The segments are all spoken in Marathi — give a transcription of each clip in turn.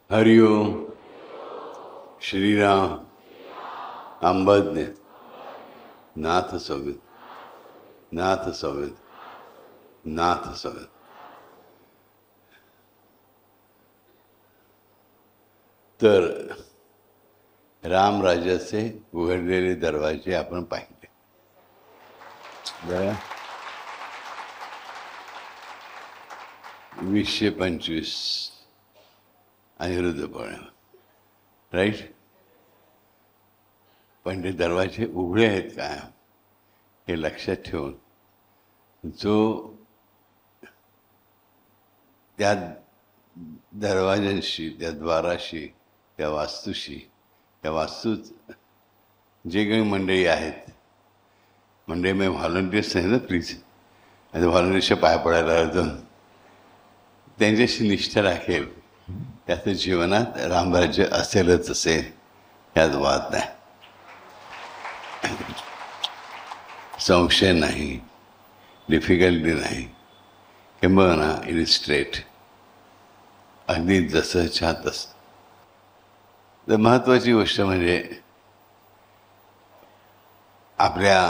हरिओम. श्रीराम. अंबज्ञ. नाथ स्वागत. नाथ स्वागत. नाथ स्वागत. तर रामराज्याचे उघडलेले दरवाजे आपण पाहिले. बरं, 2025 अनिरुद्ध पौर्णिमा, राईट. पण ते दरवाजे उघडे आहेत का हे लक्षात ठेवून जो त्या दरवाजांशी, त्या द्वाराशी, त्या वास्तूशी, त्या वास्तूत जे काही मंडळी आहेत, मंडळी मी व्हॉलंटियर्स नाही ना प्लीज, आता व्हॉलंटियर्सच्या पाया पडायला जाऊन त्यांच्याशी निष्ठा राखेल त्याचं जीवनात रामराज्य असेलच असेल, यात वाद नाही, संशय नाही, डिफिकल्टी नाही. किंबहुना इट इज स्ट्रेट, अगदी जसं छान तसं. तर महत्त्वाची गोष्ट म्हणजे आपल्या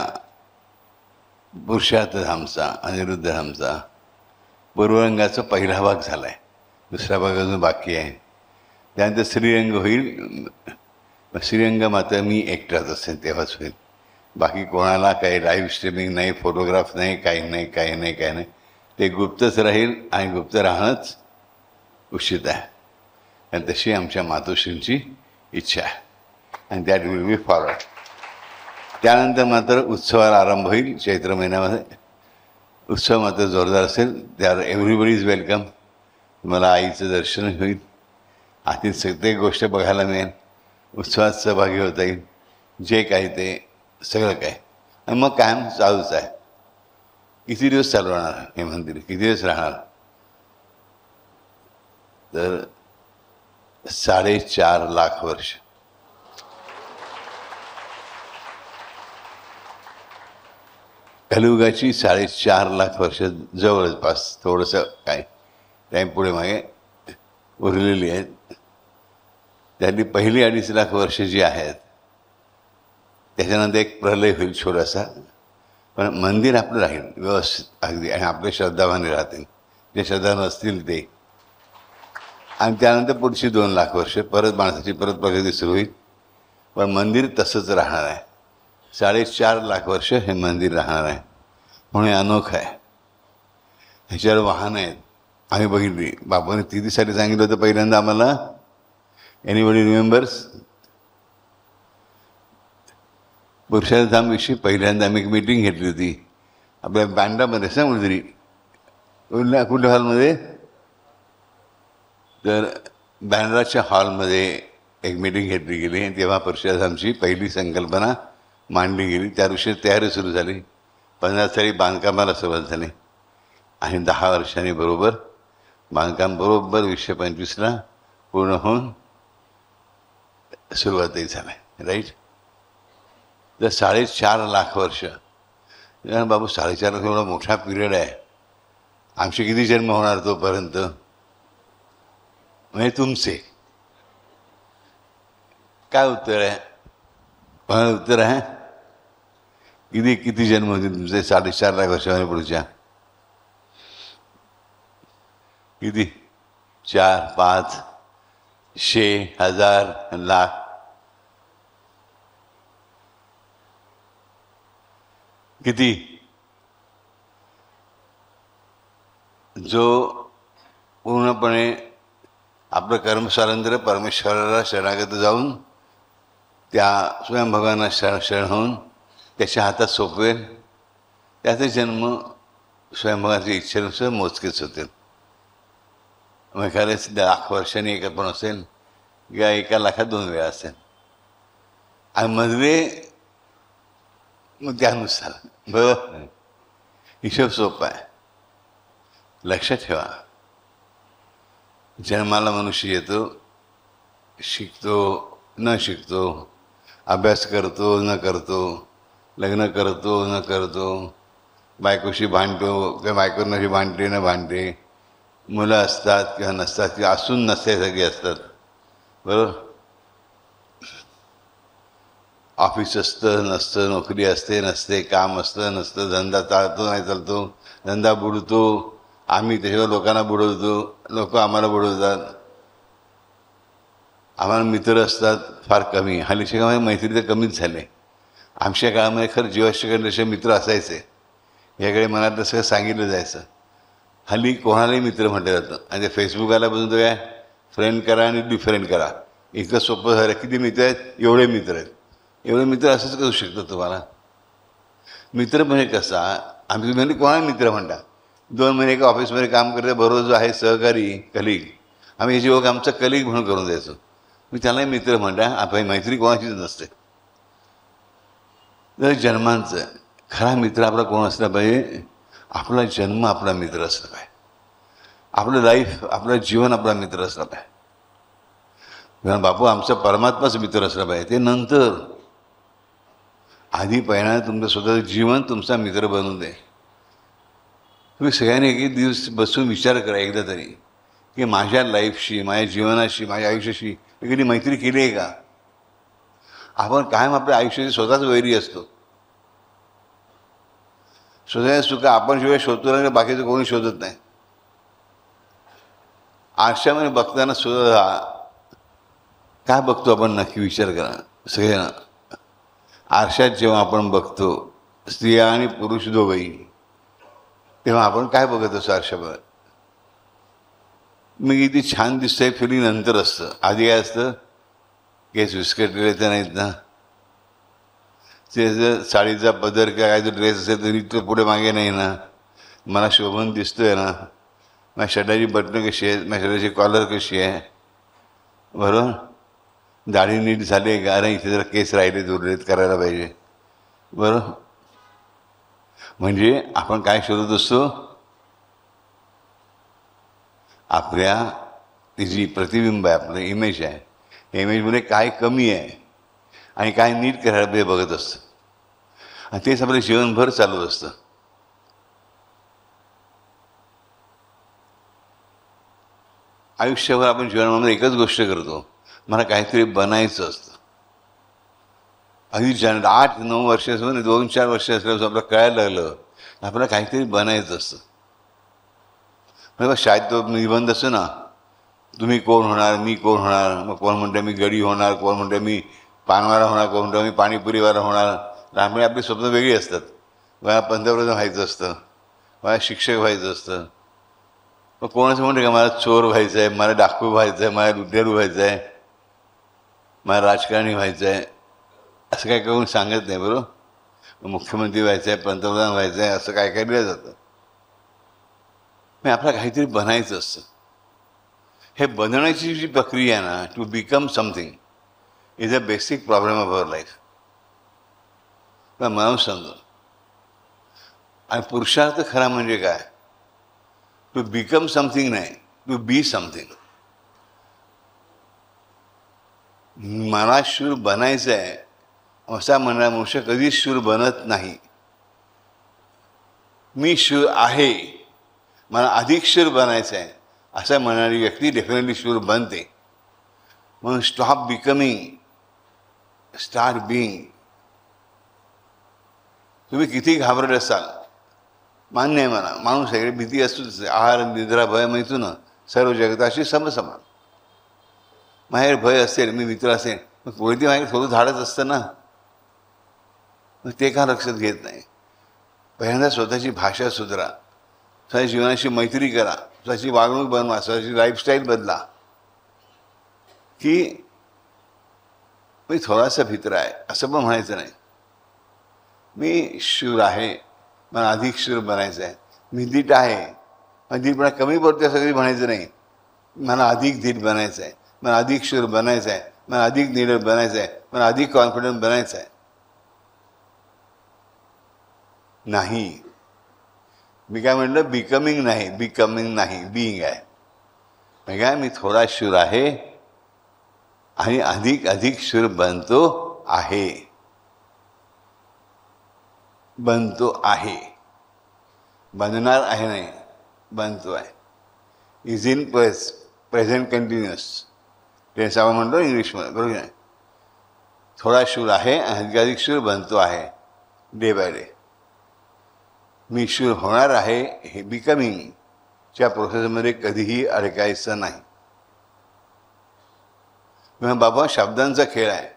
पुरुषार्थधामचा, अनिरुद्धधामचा पूर्वरंगाचा पहिला भाग झाला आहे, दुसरा भाग अजून बाकी आहे. त्यानंतर श्रीरंग होईल. श्रीरंग मात्र मी एकटाच असेल तेव्हाच होईल, बाकी कोणाला काही लाईव्ह स्ट्रीमिंग नाही, फोटोग्राफ नाही, काही नाही, काही नाही, काही नाही. ते गुप्तच राहील आणि गुप्त राहणंच उचित आहे. आणि तशी आमच्या मातोश्रींची इच्छा आहे आणि दॅट विल बी फॉरवर्ड. त्यानंतर मात्र उत्सवाला आरंभ होईल. चैत्र महिन्यामध्ये उत्सव मात्र जोरदार असेल. त्यावर एव्हरीबडी इज वेलकम. तुम्हाला आईचं दर्शन होईल, आतील सगळी गोष्ट बघायला मिळेल, उत्सवात सहभागी होता येईल, जे काही ते सगळं काय. आणि मग कायम चालूच आहे. किती दिवस चालू राहणार हे मंदिर, किती दिवस राहणार? तर 4.5 लाख वर्ष. कलियुगाची 4.5 लाख वर्ष जवळपास, थोडंसं काय टाईम पुढे मागे उरलेली आहेत. त्यातली पहिली 2.5 लाख वर्ष जी आहेत त्याच्यानंतर एक प्रलय होईल छोटासा, पण मंदिर आपलं राहील व्यवस्थित अगदी, आणि आपले श्रद्धावाने राहतील, जे श्रद्धा नसतील ते. आणि त्यानंतर पुढची 2 लाख वर्ष परत माणसाची परत प्रगती सुरू होईल, पण मंदिर तसंच राहणार आहे. 4.5 लाख वर्ष हे मंदिर राहणार आहे. म्हणून अनोखं आहे. ह्याच्यावर वाहनं आहेत, आम्ही बघितली. बाबांनी तिथीसाठी सांगितलं होतं पहिल्यांदा आम्हाला. Anybody remembers? पुरुषार्थधामविषयी पहिल्यांदा आम्ही एक मीटिंग घेतली होती आपल्या बँडामध्ये, सांगू तरी कुठल्या हॉलमध्ये, तर बँड्राच्या हॉलमध्ये एक मीटिंग घेतली गेली. आणि तेव्हा पुरुषार्थधामची पहिली संकल्पना मांडली गेली. त्या दिवशी तयारी सुरू झाली. 15 साली बांधकामाला सुरुवात झाली आणि 10 वर्षांनी बरोबर बांधकाम बरोबर 2025ला पूर्ण होऊन सुरुवातही झालं आहे, राईट. तर 4.5 लाख वर्ष. बाबू 4.5 लाख एवढा मोठा पिरियड आहे. आमचे किती जन्म होणार तोपर्यंत? म्हणजे तुमचे काय उत्तर आहे? पण उत्तर आहे किती जन्म होतील तुमचे 4.5 लाख वर्षामध्ये पुढच्या? किती? 4, 5, 100, 1000, लाख? किती? जो पूर्णपणे आपलं कर्मस्वातंत्र्य परमेश्वराला शरणागत जाऊन त्या स्वयंभगवाना शरण होऊन त्याच्या हातात सोपवेल, त्याचे जन्म स्वयंभगवानाच्या इच्छेनुसार मोजकेच होतील. मग एखाद्याच 1,00,000 वर्षांनी एक पण असेल किंवा 1 लाखात 2 वेळा असेल. आणि मधले मग त्यानुसार बरोबर हिशोब सोपा आहे. लक्षात ठेवा, जन्माला मनुष्य येतो, शिकतो न शिकतो, अभ्यास करतो न करतो, लग्न करतो न करतो, बायकोशी भांडतो किंवा बायकोनाशी भांडते न भांडते, मुलं असतात किंवा नसतात किंवा असून नसते सगळी असतात, बरोबर. ऑफिस असतं नसतं, नोकरी असते नसते, काम असतं नसतं, धंदा चालतो नाही चालतो, धंदा बुडतो, आम्ही त्याच्यावर लोकांना बुडवतो, लोक आम्हाला बुडवतात. आम्हाला मित्र असतात फार कमी. हल्लीच्या काळामध्ये मैत्री तर कमीच झाले. आमच्या काळामध्ये खरं जीवाष्यकडे जसे मित्र असायचे, याकडे मनात सगळं सांगितलं जायचं. हल्ली कोणालाही मित्र म्हटलं जातं. आणि ते फेसबुक आल्यापासून तर काय, फ्रेंड करा आणि डिफ्रेंड करा, इतकं सोपं झालं. किती मित्र आहेत? एवढे मित्र आहेत. एवढे मित्र असंच करू शकतो तुम्हाला. मित्र म्हणजे कसा, आम्ही म्हणजे कोणाला मित्र म्हणता, 2 महिने एका ऑफिसमध्ये काम करते बरोबर जो आहे सहकारी कलिग, आम्ही याची ओळख आमचा कलिग म्हणून करून द्यायचो. मी त्यालाही मित्र म्हणता. आपली मैत्री कोणाचीच नसते. तर जन्मांचं खरा मित्र आपला कोण असला पाहिजे? आपला जन्म आपला मित्र असला पाहिजे. आपलं लाईफ, आपलं जीवन आपला मित्र असला पाहिजे. किंवा बापू आमचा परमात्माच मित्र असला पाहिजे. ते नंतर. आधी पहिला तुमचं स्वतःचं जीवन तुमचा मित्र बनवून दे. तुम्ही सगळ्यांनी एक दिवस बसून विचार करा एकदा तरी, की माझ्या लाईफशी, माझ्या जीवनाशी, माझ्या आयुष्याशी मी कधी मैत्री केली आहे का? आपण कायम आपल्या आयुष्याची स्वतःच वैरी असतो. स्वतः सुख आपण शिवाय शोधतो नाही, बाकीचं कोणी शोधत नाही. आरशामध्ये बघताना सुद्धा काय बघतो आपण नक्की विचार करा सगळ्यांना. आरशात जेव्हा आपण बघतो, स्त्रिया आणि पुरुष दोघंही, तेव्हा आपण काय बघत असतो आरशावर? मग किती छान दिसतंय फिलिंग नंतर असतं. आधी काय असतं? केस विस्कटलेले तर नाहीत ना, ते जर साडीचा पदर किंवा काय जर ड्रेस असेल तरी तो पुढे मागे नाही ना, मला शोभून दिसतोय ना, माझ्या शर्टाची बटणं कशी आहेत, माझ्या शर्टाची कॉलर कशी आहे, बरोबर, दाढी नीट झाली आहे का, इथे जरा केस राहिले उरलेत करायला पाहिजे, बरोबर. म्हणजे आपण काय शोधत असतो? आपल्या ती जी प्रतिबिंब आहे, आपलं इमेज आहे, या इमेजमध्ये काय कमी आहे आणि काय नीट करायला पाहिजे बघत असतं. आणि तेच आपलं जीवनभर चालू असतं. आयुष्यभर आपण जीवनामध्ये एकच गोष्ट करतो, मला काहीतरी बनायचं असतं. अगदी 8-9 वर्ष असं, 2-4 वर्ष असल्यापासून आपल्याला कळायला लागलं आपल्याला काहीतरी बनायचं असतं. म्हणजे शाळेत तो निबंध असतो ना, तुम्ही कोण होणार, मी कोण होणार. मग कोण म्हणतं मी गडी होणार, कोण म्हणतं मी पानवाला होणार, कोण म्हणतं मी पाणीपुरीवाला होणार. त्यामुळे आपली स्वप्न वेगळी असतात. मला पंतप्रधान व्हायचं असतं, मला शिक्षक व्हायचं असतं. मग कोणाचं म्हणतं का मला चोर व्हायचं आहे, मला डाकू व्हायचं आहे, मला लुटेरू व्हायचं आहे, मला राजकारणी व्हायचं आहे, असं काय कोणी सांगत नाही, बरोबर. मुख्यमंत्री व्हायचं आहे, पंतप्रधान व्हायचं आहे, असं काय काय दिलं जातं. मग आपल्याला काहीतरी बनायचं असतं. हे बनण्याची जी प्रक्रिया आहे ना, to become something is a basic problem of our life. मला समजून. आणि पुरुषार्थ खरा म्हणजे काय? टू बिकम समथिंग नाही, टू बी समथिंग. मला शूर बनायचं आहे असा म्हणणारा मनुष्य कधीच शूर बनत नाही. मी शूर आहे, मला अधिक शूर बनायचं आहे असं म्हणणारी व्यक्ती डेफिनेटली शूर बनते. म्हणून स्टॉप बिकमिंग, स्टार्ट बिईंग. तुम्ही किती घाबरत असाल, मान्य आहे मला, माणूस सगळे भीती असतोच. आहार निद्रा भय माहिती ना, सर्व जगताशी समसमान. माझ्याकडे भय असेल, मी मित्र असेल, मग कोणती माझ्याकडे थोडं झाडच असतं ना, मग ते का लक्षात घेत नाही? पहिल्यांदा स्वतःची भाषा सुधारा, स्वतःच्या जीवनाशी मैत्री करा, स्वतःची वागणूक बनवा, स्वतःची लाईफस्टाईल बदला. की मी थोडासा भित्र आहे असं पण म्हणायचं नाही. मी शूर आहे, मला अधिक शूर बनायचं आहे. मी धीट आहे, मला धीटपणा कमी पडतो असं कधी म्हणायचं नाही. मला अधिक धीट बनायचं आहे, मला अधिक शूर बनायचं आहे, मला अधिक निडर बनायचं आहे, मला अधिक कॉन्फिडंट बनायचं आहे. नाही, मी काय म्हटलं? बिकमिंग नाही, बिकमिंग नाही, बिईंग आहे. म्हणजे काय, मी थोडा शूर आहे आणि अधिक अधिक शूर बनतो आहे. बनतो आहे, बनणार आहे नाही, बनतो आहे. Is in present continuous tense आपण म्हणतो इंग्लिशमध्ये, बरोबर आहे. थोडा शूर आहे आणि अधिकाधिक शूर बनतो आहे डे बाय डे. मी शूर होणार आहे हे बिकमिंगच्या प्रोसेसमध्ये कधीही अडकायचं नाही. बाबा शब्दांचा खेळ आहे.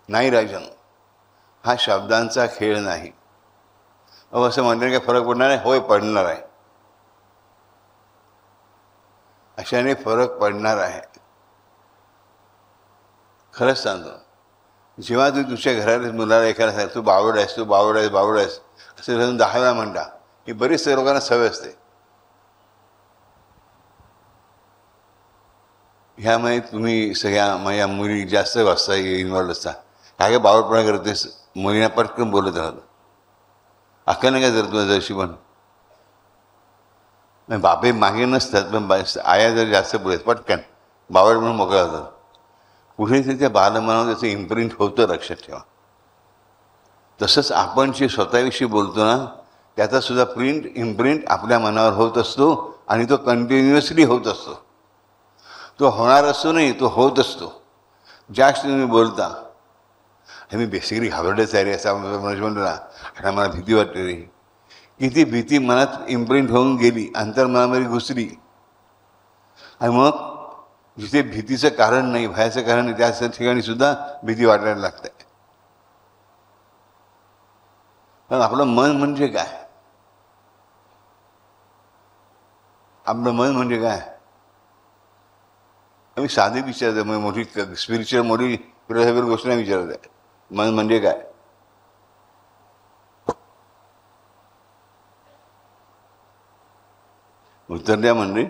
नाही राजन, हा शब्दांचा खेळ नाही. असं म्हणतात काय फरक पडणार आहे? होय, पडणार आहे. अशाने फरक पडणार आहे. खरंच सांगतो, जेव्हा तू तुझ्या घरात मुलाला एखादा सांग तू बावड आहेस, तू बावड आहेस, बावड आहेस असं धरून 10 वेळा म्हणता, ही बरीच लोकांना सवय असते. ह्यामुळे तुम्ही सगळ्या माझ्या मुली जास्त वाजता इन्व्हॉल्व असता. काय बावडपणा करतेस, मुलींना पटकन बोलत राहतं. अक्का नाही काय जर तुला जशी पण बापे मागे नसतात, पण आया जर जास्त बोलत पटकन बावड म्हणून मोकळा होतात. कुठेतरी त्या बालमनावर त्याचं इम्प्रिंट होतं, लक्षात ठेवा. तसंच आपण जे स्वतःविषयी बोलतो ना, त्याचासुद्धा इम्प्रिंट आपल्या मनावर होत असतो आणि तो कंटिन्युअसली होत असतो. तो होणार असतो नाही, तो होत असतो. जास्त तुम्ही बोलता, हे मी बेसिकली घाबरलेच आहे रे असं मनुष्य म्हणतो ना, आणि मला भीती वाटते रे. किती भीती मनात इम्प्रिंट होऊन गेली, अंतर्मनामध्ये घुसली, आणि मग जिथे भीतीचं कारण नाही, भयाचं कारण नाही, त्या ठिकाणी सुद्धा भीती वाटायला लागते. पण आपलं मन म्हणजे काय? आपलं मन म्हणजे काय? आम्ही साधे विचारतो, मग मोठी स्पिरिच्युअल मोठी फिलॉसॉफिकल गोष्ट नाही विचारत आहे. मन म्हणजे काय? उत्तर द्या. म्हणजे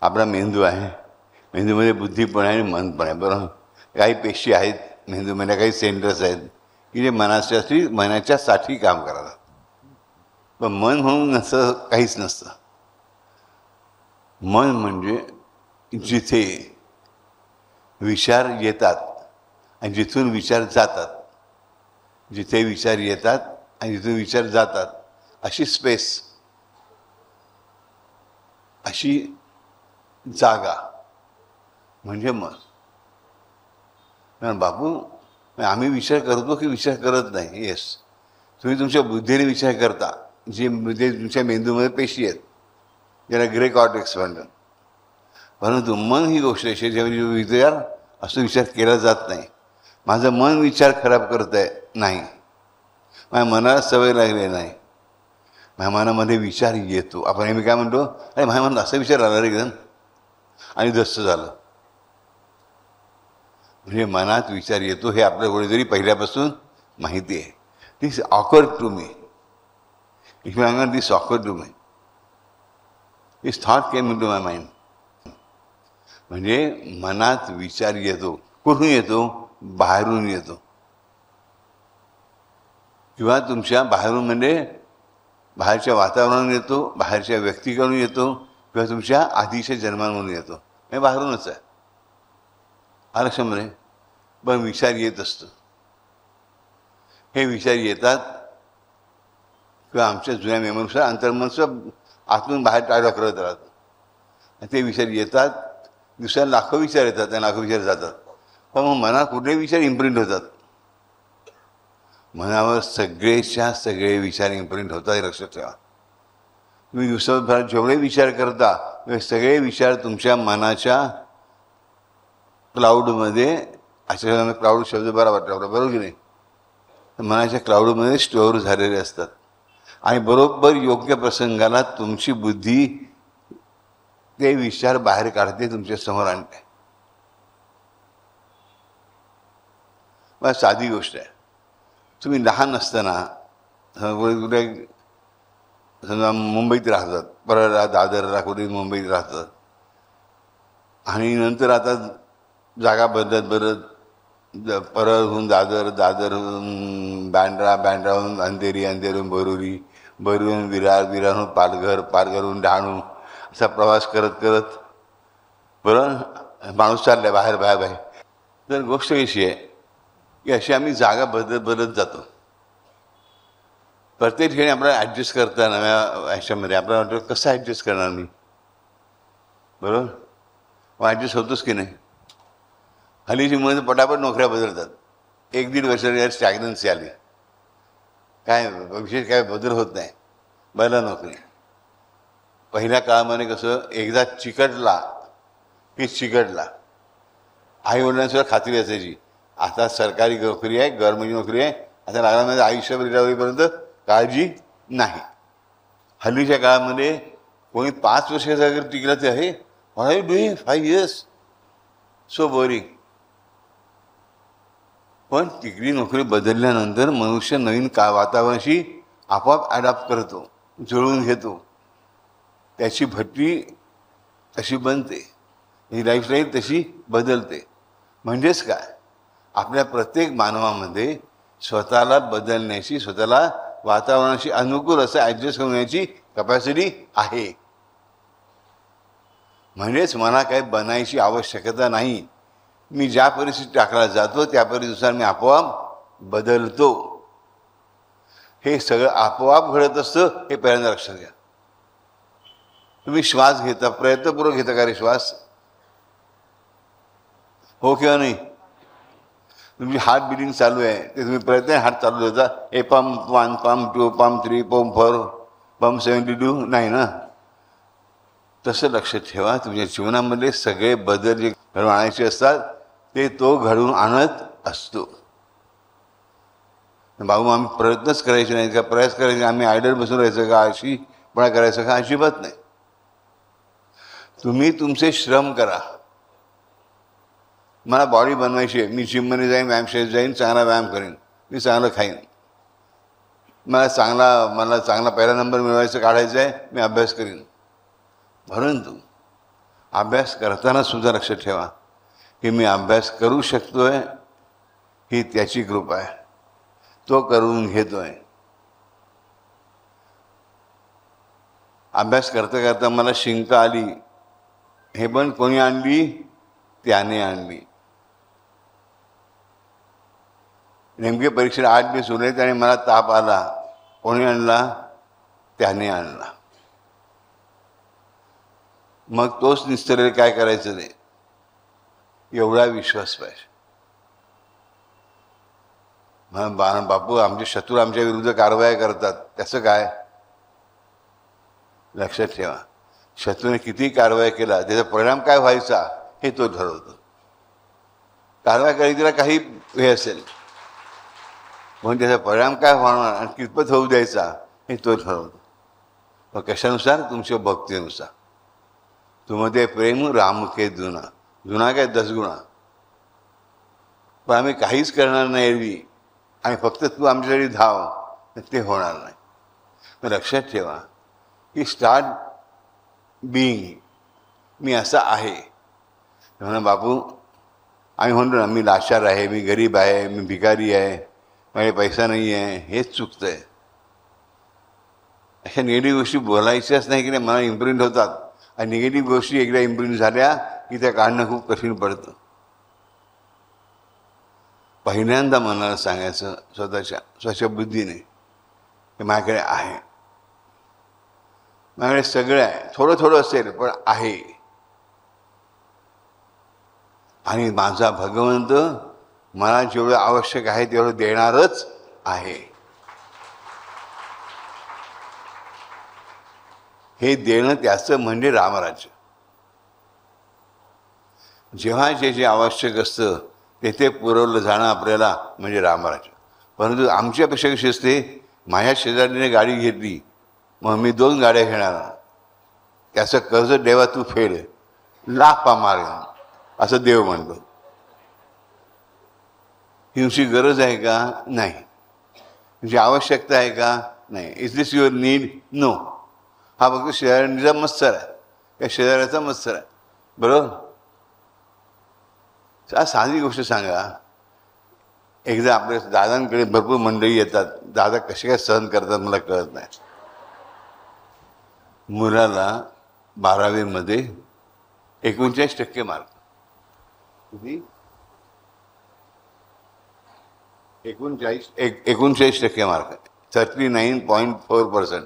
आपला मेंदू आहे, मेंदूमध्ये बुद्धी पण आहे आणि मन पण आहे, बरोबर. काही पेशी आहेत मेंदूमध्ये, काही सेंटर्स आहेत की जे मनाच्यासाठी काम करतात. पण मन म्हणून असं काहीच नसतं. मन म्हणजे जिथे विचार येतात आणि जिथून विचार जातात, जिथे विचार येतात आणि जिथून विचार जातात, अशी स्पेस, अशी जागा म्हणजे मन. बापू, आम्ही विचार करतो की विचार करत नाही? येस, तुम्ही तुमच्या बुद्धीने विचार करता, जे तुमच्या मेंदूमध्ये पेशी आहेत, ज्याला ग्रे कॉर्टेक्स म्हणतात. परंतु मन ही गोष्ट अशी जेव्हा विचार असं विचार केला जात नाही. माझं मन विचार खराब करत आहे नाही, माझ्या मनाला सवय लागली नाही. माझ्या मनामध्ये विचार येतो. आपण नेहमी काय म्हणतो, अरे माझ्या मनात असा विचार आला रे एकदम, आणि जसं झालं. म्हणजे मनात विचार येतो हे आपल्या कोणीतरी पहिल्यापासून माहिती आहे. This awkward to me. If you hang this awkward to me, this thought came into my mind. म्हणजे मनात विचार येतो. कुठून येतो? बाहेरून येतो. किंवा तुमच्या बाहेरून म्हणजे बाहेरच्या वातावरणातून येतो, बाहेरच्या व्यक्तीकडून येतो, किंवा तुमच्या आधीच्या जन्मांमधून येतो. हे बाहेरूनच आहे. आलक्षमध्ये पण विचार येत असतो. हे विचार येतात किंवा आमच्या जुन्या मेमरीनुसार अंतर्मनचं आतून बाहेर टाळा करत राहतं. ते विचार येतात, दिवसाला लाखो विचार येतात आणि लाखो विचार जातात. पण मग मनात कुठले विचार इम्प्रिंट होतात? मनावर सगळेच्या सगळे विचार इम्प्रिंट होतात, हे लक्षात ठेवा. तुम्ही दिवसभरात जेवढे विचार करता ते सगळे विचार तुमच्या मनाच्या क्लाउडमध्ये, अशा क्लाउड शब्द बरा वाटतो आपला, बरोबर की नाही? मनाच्या क्लाउडमध्ये स्टोअर झालेले असतात. आणि बरोबर योग्य प्रसंगाला तुमची बुद्धी ते विचार बाहेर काढते, तुमच्या समोर आणते. मग साधी गोष्ट आहे. तुम्ही लहान असताना कुठे समजा मुंबईत राहतात, परळला, दादरला, कुठे मुंबईत राहतात, आणि नंतर आता जागा बदलत परळहून दादर, दादरहून बँड्रा, बँड्राहून अंधेरी, अंधेरीहून बरुरी, बरुरीहून विरार, विरारहून पालघर, पालघरहून डहाणू, असा प्रवास करत करत बरं माणूस चालला आहे बाहेर बाहेर बाहेर. तर गोष्ट कशी आहे की अशी आम्ही जागा बदलत जातो. प्रत्येक ठिकाणी आपल्याला ॲडजस्ट करता नव्या ह्याच्यामध्ये आपल्याला वाटतं कसं ॲडजस्ट करणार मी, बरोबर? मग ॲडजस्ट होतोच की नाही. हल्लीची मुलं पटापट नोकऱ्या बदलतात. 1-1.5 वर्षात स्टॅग्नन्सी आली, काय विशेष काय बदल होत नाही. बदला नोकरी. पहिल्या काळामध्ये कसं एकदा चिकटला की चिकटला, आईवडिलांसुद्धा खात्री असायची आता सरकारी नोकरी आहे, गव्हर्नमेंट नोकरी आहे, आता लागल्यामध्ये आयुष्यभर रिटायरपर्यंत काळजी नाही. हल्लीच्या काळामध्ये कोणी 5 वर्षाचा जर टिकला ते आहे, what are you doing 5 years, so boring. पण तिकडी नोकरी बदलल्यानंतर मनुष्य नवीन वातावरणाशी आपोआप ॲडॉप्ट करतो, जुळवून घेतो, त्याची भट्टी तशी बनते, ही लाईफस्टाईल तशी बदलते. म्हणजेच काय, आपल्या प्रत्येक मानवामध्ये स्वतःला बदलण्याची, स्वतःला वातावरणाशी अनुकूल असं ॲडजस्ट करण्याची कपॅसिटी आहे. म्हणजेच मला काही बनायची आवश्यकता नाही. मी ज्या परिस्थितीत टाकला जातो त्या परिस्थितीनुसार मी आपोआप बदलतो. हे सगळं आपोआप घडत असतं, हे पहिल्यांदा लक्षात घ्या. तुम्ही श्वास घेता, प्रयत्नपूर्वक घेता का रे श्वास, हो किंवा नाही? तुमची हार्ट बिटिंग चालू आहे, ते तुम्ही प्रयत्न हार्ट चालू होता, a pump 1, pump 2, pump 3, pump 4, pump 72, नाही ना. तसं लक्षात ठेवा, तुमच्या जीवनामध्ये सगळे बदल जे घडवून आणायचे असतात ते तो घडवून आणत असतो. बाबू आम्ही प्रयत्नच करायचे नाही का, प्रयास करायचे, आम्ही आयडल बसून राहायचं का, अशीपणा करायचं का, अजिबात नाही. तुम्ही तुमचे श्रम करा. मला बॉडी बनवायची आहे, मी जिममध्ये जाईन, व्यायामशाळेत जाईन, चांगला व्यायाम करेन, मी चांगलं खाईन, मला चांगला पहिला नंबर मिळवायचं काढायचं आहे, मी अभ्यास करीन. परंतु अभ्यास करताना सुद्धा लक्षात ठेवा की मी अभ्यास करू शकतोय, ही त्याची कृपा आहे, तो करून घेतोय. अभ्यास करता करता मला शिंक आली, हे पण कोणी आणली, त्याने आणली. नेमके परीक्षेला 8 दिवस उरले आणि मला ताप आला, कोणी आणला, त्याने आणला. मग तोच निस्तरेल काय करायचं ते, एवढा विश्वास पाहिजे. बापू आमचे शत्रू आमच्या विरुद्ध कारवाया करतात, त्याचं काय, लक्षात ठेवा. शत्रूने किती कारवाया केला त्याचा परिणाम काय व्हायचा हे तो ठरवतो. कारवाया करायची त्याला काही हे असेल, म्हणून त्याचा परिणाम काय होणार आणि कितपत होऊ द्यायचा हे तो ठरवतो. मग कशानुसार, तुमच्या भक्तीनुसार. तुमध्ये प्रेम राम के जुना, जुना काय 10 गुणा. पण आम्ही काहीच करणार नाही एरवी आणि फक्त तू आमच्यासाठी धाव, ते होणार नाही. मग लक्षात ठेवा की स्टार्ट बिईंग, मी असा आहे. म्हणा बापू आम्ही म्हणतो ना, मी लाचार आहे, मी गरीब आहे, मी भिकारी आहे, माझे पैसा नाही आहे, हेच चुकतं आहे. अशा निगेटिव्ह गोष्टी बोलायच्याच नाही की नाही, मला इम्प्रिंट होतात. आणि निगेटिव्ह गोष्टी एकदा इम्प्रिंट झाल्या की त्या काढणं खूप कठीण पडतं. पहिल्यांदा मनाला सांगायचं स्वतःच्या बुद्धीने की माझ्याकडे आहे, माझ्याकडे सगळं आहे, थोडं थोडं असेल पण आहे, आणि माझा भगवंत मला जेवढं आवश्यक आहे तेवढं देणारच आहे. हे देणं त्याचं म्हणजे रामराज्य. जेव्हा जे जे आवश्यक असतं तेथे पुरवलं जाणं आपल्याला म्हणजे रामराज्य. परंतु आमच्यापेक्षा कशी असते, माझ्या शेजारीने गाडी घेतली मग मी 2 गाड्या घेणार, त्याचं कर्ज देवा तू फेड, लापा मारेन असं देव म्हणतो. ही तुमची गरज आहे का, नाही. तुमची आवश्यकता आहे का, नाही. Is this your need, no. हा फक्त शेजाऱ्यांचा मत्सर आहे, त्या शेजाऱ्याचा मत्सर आहे, बरोबर. साधी गोष्ट सांगा, एकदा आपल्या दादांकडे भरपूर मंडळी येतात, दादा कसे काय सहन करतात मला कळत नाही. मुलाला 12वी मध्ये 39% मार्क, 39% मार्क, 39.4%.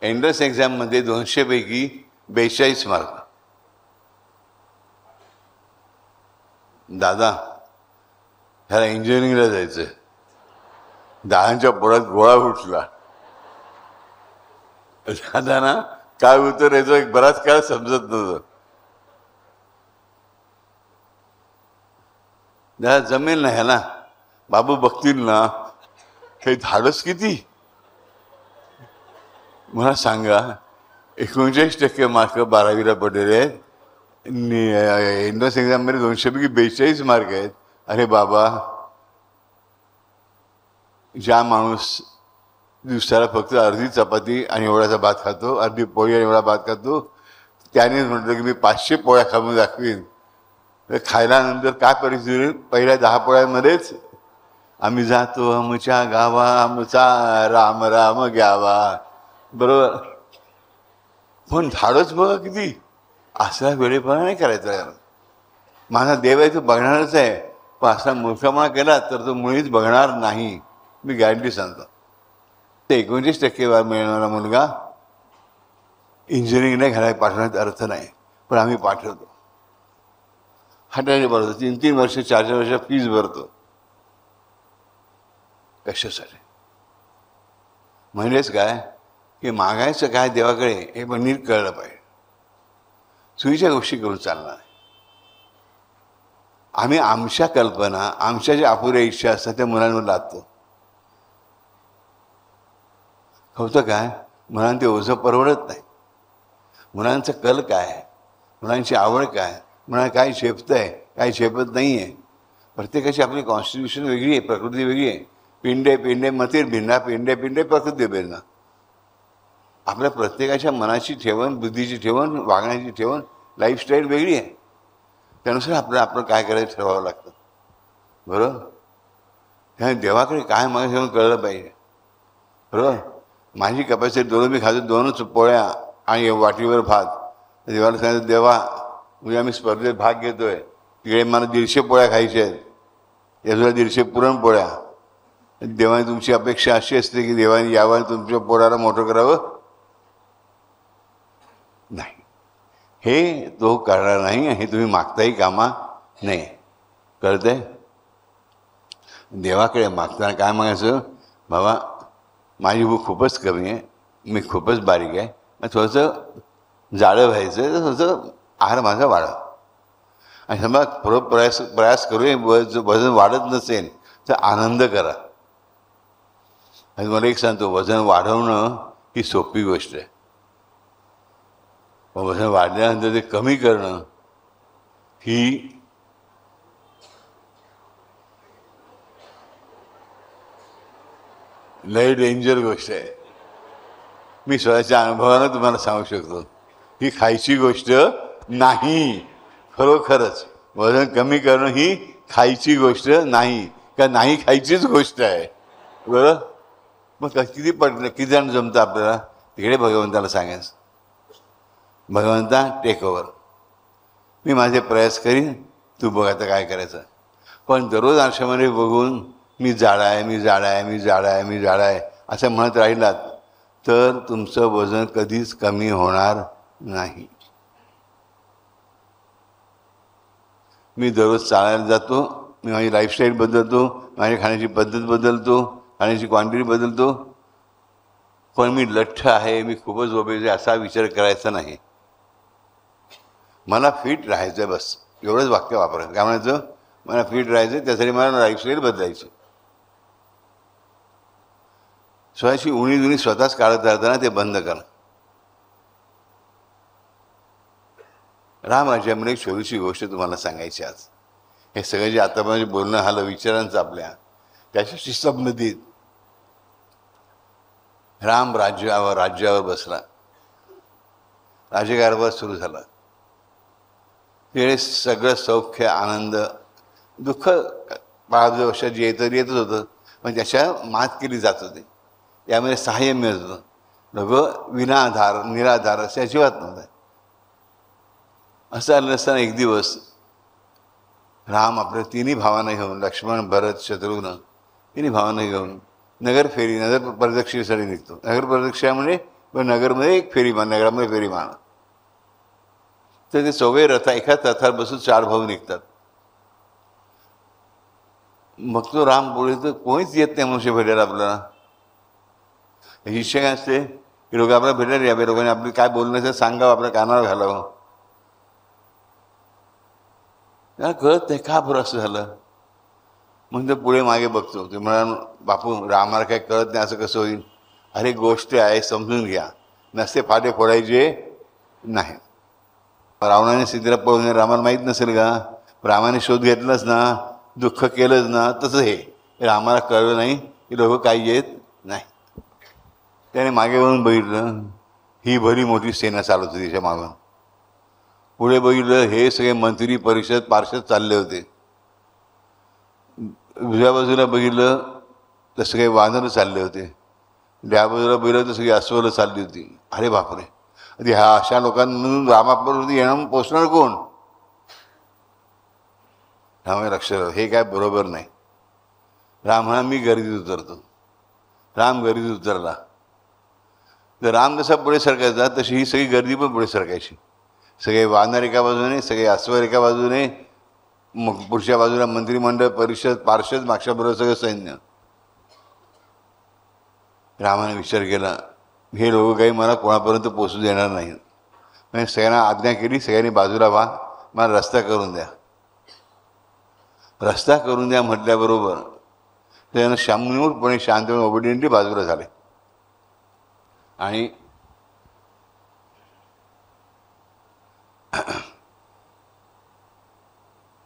एंट्रन्स एक्झाममध्ये 200 पैकी 42 मार्क. दादा ह्याला इंजिनिअरिंगला जायचं, 10च्या पोळ्यात गोळा उठला. दादा ना काय उत्तर यायचं एक बराच काळ समजत नव्हतं. दादा जमेल ना ह्याला, बाबू बघतील ना, हे धाडस किती. मला सांगा 39% मार्क 12वीला पडलेले आहेत, एंट्रन्स एक्झाममध्ये 200 पैकी 42 मार्क आहेत. अरे बाबा, ज्या माणूस दिवसाला फक्त अर्धी चपाती आणि एवढाचा भात खातो, अर्धी पोळी आणि एवढा भात खातो, त्यानेच म्हटलं की मी 500 पोळ्या खाऊन दाखवीन. तर खायला नंतर काय परिस्थिती होईल, पहिल्या 10 पोळ्यामध्येच आम्ही जातो आमच्या गावा, आमचा राम राम घ्यावा. बरोबर. पण धाडच बघा किती. असा वेळेपणा नाही करायचा यार. माझा देव आहे तो बघणारच आहे, पण असा मूर्खपणा केला तर तो मुळीच बघणार नाही, मी गॅरंटी सांगतो. ते 39% मिळणारा मुलगा इंजिनिअरिंगला घराला पाठवण्यात अर्थ नाही, पण आम्ही पाठवतो. हटायला भरतो, 3-3 वर्ष 4-4 वर्ष फीज भरतो. कशासाठी? म्हणजेच काय की मागायचं काय देवाकडे हे पण नीट कळलं पाहिजे. चुकीच्या गोष्टी करून चालणार नाही. आम्ही आमच्या कल्पना, आमच्या ज्या अपुऱ्या इच्छा असतात त्या मुलांवर लादतो. होतं काय, मुलांना ते ओझं परवडत नाही. मुलांचं कल काय, मुलांची आवड काय, मुलांना काय झेपतंय काय झेपत नाही आहे. प्रत्येकाची आपली कॉन्स्टिट्यूशन वेगळी आहे, प्रकृती वेगळी आहे. पिंडे पिंडे मतीर भिन्ना, पिंडे पिंडे प्रकृती भिन्ना. आपल्या प्रत्येकाच्या मनाची ठेवण, बुद्धीची ठेवण, वागण्याची ठेवण, लाईफस्टाईल वेगळी आहे. त्यानुसार आपण काय करायचं ठरवावं लागतं. बरोबर. ह्या देवाकडे काय मागायचं हे कळलं पाहिजे. बरोबर. माझी कपॅसिटी 2 मी खातो, 2च पोळ्या आणि वाटीवर भात. देवाला सांगितलं, देवा उद्या मी स्पर्धेत भाग घेतोय, तिकडे मला 150 पोळ्या खायच्या आहेत, याला 150 पुरणपोळ्या. देवाने तुमची अपेक्षा अशी असते की देवाने यावं तुमच्या पोळ्याला मोठं करावं. नाही, हे तो करणार नाही, हे तुम्ही मागताही कामा नाही. कळतंय. देवाकडे मागताना काय मागायचं, बाबा माझी भूक खूपच कमी आहे, मी खूपच बारीक आहे, मग थोडंसं जाडं व्हायचं, तर थोडंसं आहार माझा वाढव. आणि समजा थोडं प्रयास करू, वजन वाढत नसेल तर आनंद करा. आणि मला एक सांगतो, वजन वाढवणं ही सोपी गोष्ट आहे, पण वजन वाढल्यानंतर ते कमी करणं ही लय डेंजर गोष्ट आहे. मी स्वतःच्या अनुभवानं तुम्हाला सांगू शकतो, ही खायची गोष्ट नाही. खरोखरच वजन कमी करणं ही खायची गोष्ट नाही, का नाही खायचीच गोष्ट आहे. बरं. मग किती पडलं, किती जण जमतं आपल्याला, तिकडे भगवंताला सांगायचं, भगवंता टेक ओव्हर, मी माझे प्रयास करीन, तू बघ आता काय करायचं. पण दररोज आरशामध्ये बघून मी जाडा आहे, मी जाडा आहे, मी जाडा आहे, मी जाडा आहे असं म्हणत राहिलात तर तुमचं वजन कधीच कमी होणार नाही. मी दररोज चालायला जातो, मी माझी लाईफस्टाईल बदलतो, माझी खाण्याची पद्धत बदलतो, खाण्याची क्वांटिटी बदलतो, पण मी लठ्ठ आहे, मी खूपच ओबेज आहे असा विचार करायचा नाही. मला फिट राहायचं आहे, बस एवढंच वाक्य वापरायचं. काय म्हणायचं, मला फिट राहायचं, त्यासाठी मला लाईफस्टाईल बदलायची. स्वतःची उणी स्वतःच काढत राहताना ते बंद करा. रामराज्यामध्ये एक छोटीशी गोष्ट तुम्हाला सांगायची आज. हे सगळं जे आतापर्यंत बोलणं आलं विचारांचं आपल्या, त्याच्याशी संबंधित. राम राज्यावर बसला, राज्यकारभार सुरू झाला. तिकडे सगळं सौख्य आनंद, दुःख 5 वर्षात येतच होतं, पण त्याच्या मात केली जात होती. यामध्ये सहाय्य मिळत होतं. लोक विनाधार निराधार असे अजिबात नव्हतं. असं आलं नसताना एक दिवस राम आपल्या तिन्ही भावांना घेऊन, लक्ष्मण भरत शत्रुघ्न तिन्ही भावांना घेऊन नगर प्रदक्षिणेसाठी निघतो. नगर प्रदक्षिणा म्हणजे नगरमध्ये एक फेरी मान, नगरामध्ये फेरी मान. तर ते चौघे रथा एकाच रथावर बसून 4 भाऊ निघतात. मग तो राम पुढे तर कोणीच येत नाही मनुष्य भेटायला आपल्याला. शिष्य काय असते की लोक आपल्याला भेटायला यावे, लोकांनी आपली काय बोलण्याचं सांगावं, आपल्या कानावर घालावं. त्याला कळत नाही का बरं असं झालं. मग ते पुढे मागे बघतो. ते म्हणाल बापू रामाला काय कळत नाही, असं कसं होईल. अरे गोष्ट आहे, समजून घ्या. नसते फाटे फोडायचे नाही. रावणाने सीतेला पळून रामाला माहीत नसेल का. रामाने शोध घेतलाच ना, दुःख केलंच ना. तसं हे रामाला कळलं नाही की लोक काही येत नाही. त्याने मागे वळून बघितलं, ही भरी मोठी सेना चालत होती त्याच्या मागून. पुढे बघितलं, हे सगळे मंत्री परिषद पार्षद चालले होते. उजव्या बाजूला बघितलं तर सगळे वानर चालले होते. डाव्या बाजूला बघितलं तर सगळी अस्वलं चालली होती. अरे बापरे, आधी ह्या अशा लोकांमधून रामाबरोबर येणं पोचणार कोण. रामाने लक्ष, हे काय बरोबर नाही. राम म्हणा मी गर्दीत उतरतो. राम गर्दीत उतरला. तर राम जसा पुढे सरकायचा तशी ही सगळी गर्दी पण पुढे सरकायची. सगळे वानर एका बाजूने, सगळे अस्वर एका बाजूने, मग पुढच्या बाजूला मंत्रिमंडळ परिषद पार्षद, मागच्या बरोबर सगळं सैन्य. रामाने विचार केला, हे लोक काही मला कोणापर्यंत पोचू देणार नाहीत. म्हणजे सगळ्यांना आज्ञा केली, सगळ्यांनी बाजूला व्हा, मला रस्ता करून द्या. रस्ता करून द्या म्हटल्याबरोबर त्यानं शांतपणे शांतपणे ओबिडियंटली बाजूला झाले. आणि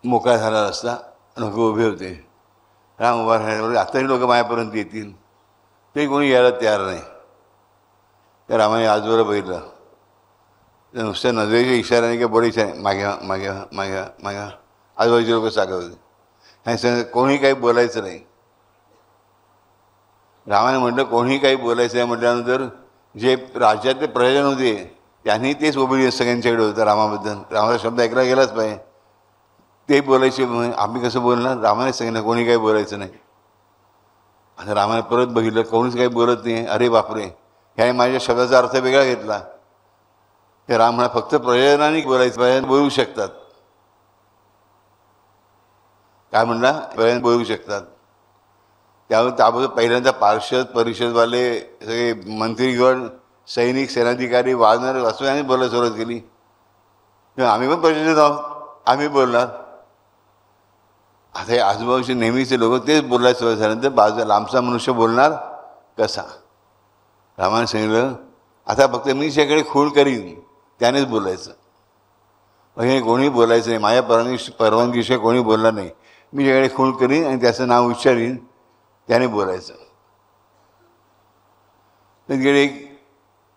मोकळा झाला रस्ता. लोक उभे होते. राम उभा राहिल्यावर आताही लोक माझ्यापर्यंत येतील, ते कोणी यायला तयार नाही. त्या रामाने आजवर बघितलं, नुसत्या नजरेच्या इशाऱ्याने किंवा बडे इशारे, मागे मागे मागे मागे आजूबाजूचे लोक सांगत होते. आणि कोणी काही बोलायचं नाही. रामाने म्हटलं कोणीही काही बोलायचं आहे म्हटल्यानंतर जे राज्यातले प्रयोजन होते त्यांनी तेच ओबिडियन्स सगळ्यांच्याकडे होतं रामाबद्दल. रामाचा शब्द ऐकला गेलाच पाहिजे. ते बोलायचे, आम्ही कसं बोलणार. रामाने सांगितलं कोणी काही बोलायचं नाही. आता रामाने परत बघितलं, कोणीच काही बोलत नाही. अरे बापरे, ह्याने माझ्या शब्दाचा अर्थ वेगळा घेतला. ते राम म्हणा फक्त प्रयोजनाने बोलायचं पाहिजे, बोलू शकतात. काय म्हणला, प्रयोजन बोलू शकतात. त्यावर त्याबद्दल पहिल्यांदा पार्षद परिषदवाले सगळे मंत्रीगण, सैनिक, सेनाधिकारी, वानर असं यांनी बोलायला सुरुवात केली. आम्ही पण परिषदेत आहोत, आम्ही बोलणार. आता हे आजूबाजूचे नेहमीचे लोक तेच बोलायला सुरुवात झाल्यानंतर बाजूला लांबचा मनुष्य बोलणार कसा. रामाने सांगितलं आता फक्त मी ज्याकडे खूण करीन त्यानेच बोलायचं. हे कोणी बोलायचं नाही. माझ्या परवानगीशिवाय कोणी बोलणार नाही. मी ज्याकडे खूण करीन आणि त्याचं नाव उच्चारीन त्याने बोलायचं. तिकडे एक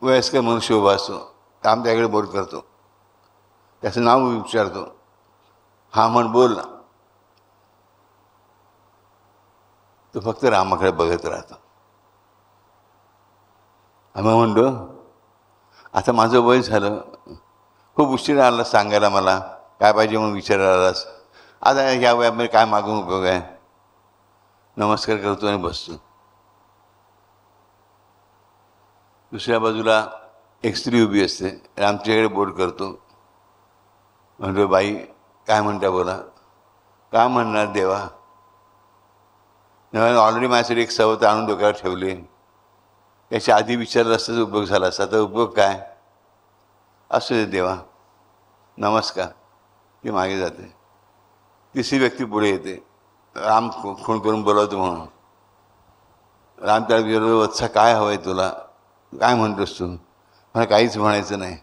वयस्कर मनुष्य उभा असतो. राम त्याकडे बोल करतो, त्याचं नाव विचारतो. हा म्हण बोल ना. तो फक्त रामाकडे बघत राहतो. आम्ही म्हणतो आता माझं वय झालं, खूप उशीर आला सांगायला मला काय पाहिजे म्हणून विचारायलाच. आता ह्या वयामध्ये काय मागून उपयोग आहे. नमस्कार करतो आणि बसतो. दुसऱ्या बाजूला एक स्त्री उभी असते. रामच्याकडे बोट करतो. म्हणतो बाई काय म्हणता बोला. काय म्हणणार देवा. ऑलरेडी माझ्यासाठी एक सवत आणून डोक्यावर ठेवली. त्याच्या आधी विचारलं असतं तर उपयोग झाला असता. तर उपयोग काय. असू दे देवा, नमस्कार. ती मागे जाते. तिसरी व्यक्ती पुढे येते. राम खूण करून बोलावतो म्हणून. राम त्याला विचारतो वत्सा काय हवं आहे तुला, काय म्हणतोस तू. मला काहीच म्हणायचं नाही,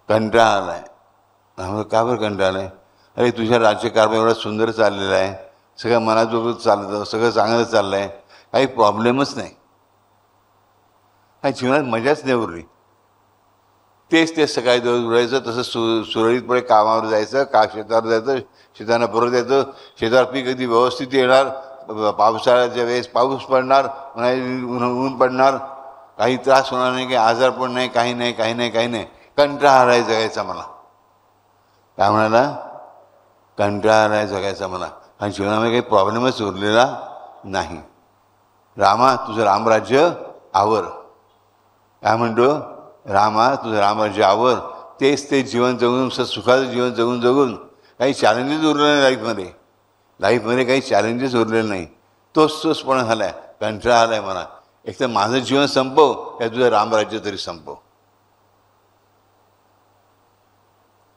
कंटाळा आला आहे. राम का बरं कंटाळा आला आहे. अरे तुझ्या राज्यकारभार एवढा सुंदर चाललेला आहे, सगळं मनाजोगं चालतं, सगळं चांगलं चाललं आहे, काही प्रॉब्लेमच नाही, काही जीवनात मजाच नाही उरली. तेच सकाळी दररोज उडायचं, तसं सुरळीतपणे कामावर जायचं, शेतावर जायचं, शेतानं परत यायचं. शेतावर पीक कधी व्यवस्थित येणार, पावसाळ्याच्या वेळेस पाऊस पडणार, ऊन पडणार, काही त्रास होणार नाही, काही आजार पण नाही, काही नाही काही नाही काही नाही. कंटाळा आलाय जगायचा मला. काय म्हणाला, कंटाळा आला आहे जगायचा मला, आणि जीवनामध्ये काही प्रॉब्लेमच उरलेला नाही. रामा तुझं रामराज्य आवर. काय म्हणतो? रामा तुझं रामराज्य आवर. तेच ते जीवन जगून, सुखाचं जीवन जगून जगून काही चॅलेंजेस उरले नाही लाईफमध्ये काही चॅलेंजेस उरलेले नाही. तोचपणा झाला आहे, कंटाळा आला आहे मला. एक तर माझं जीवन संपव, या तुझं रामराज्य तरी संपव.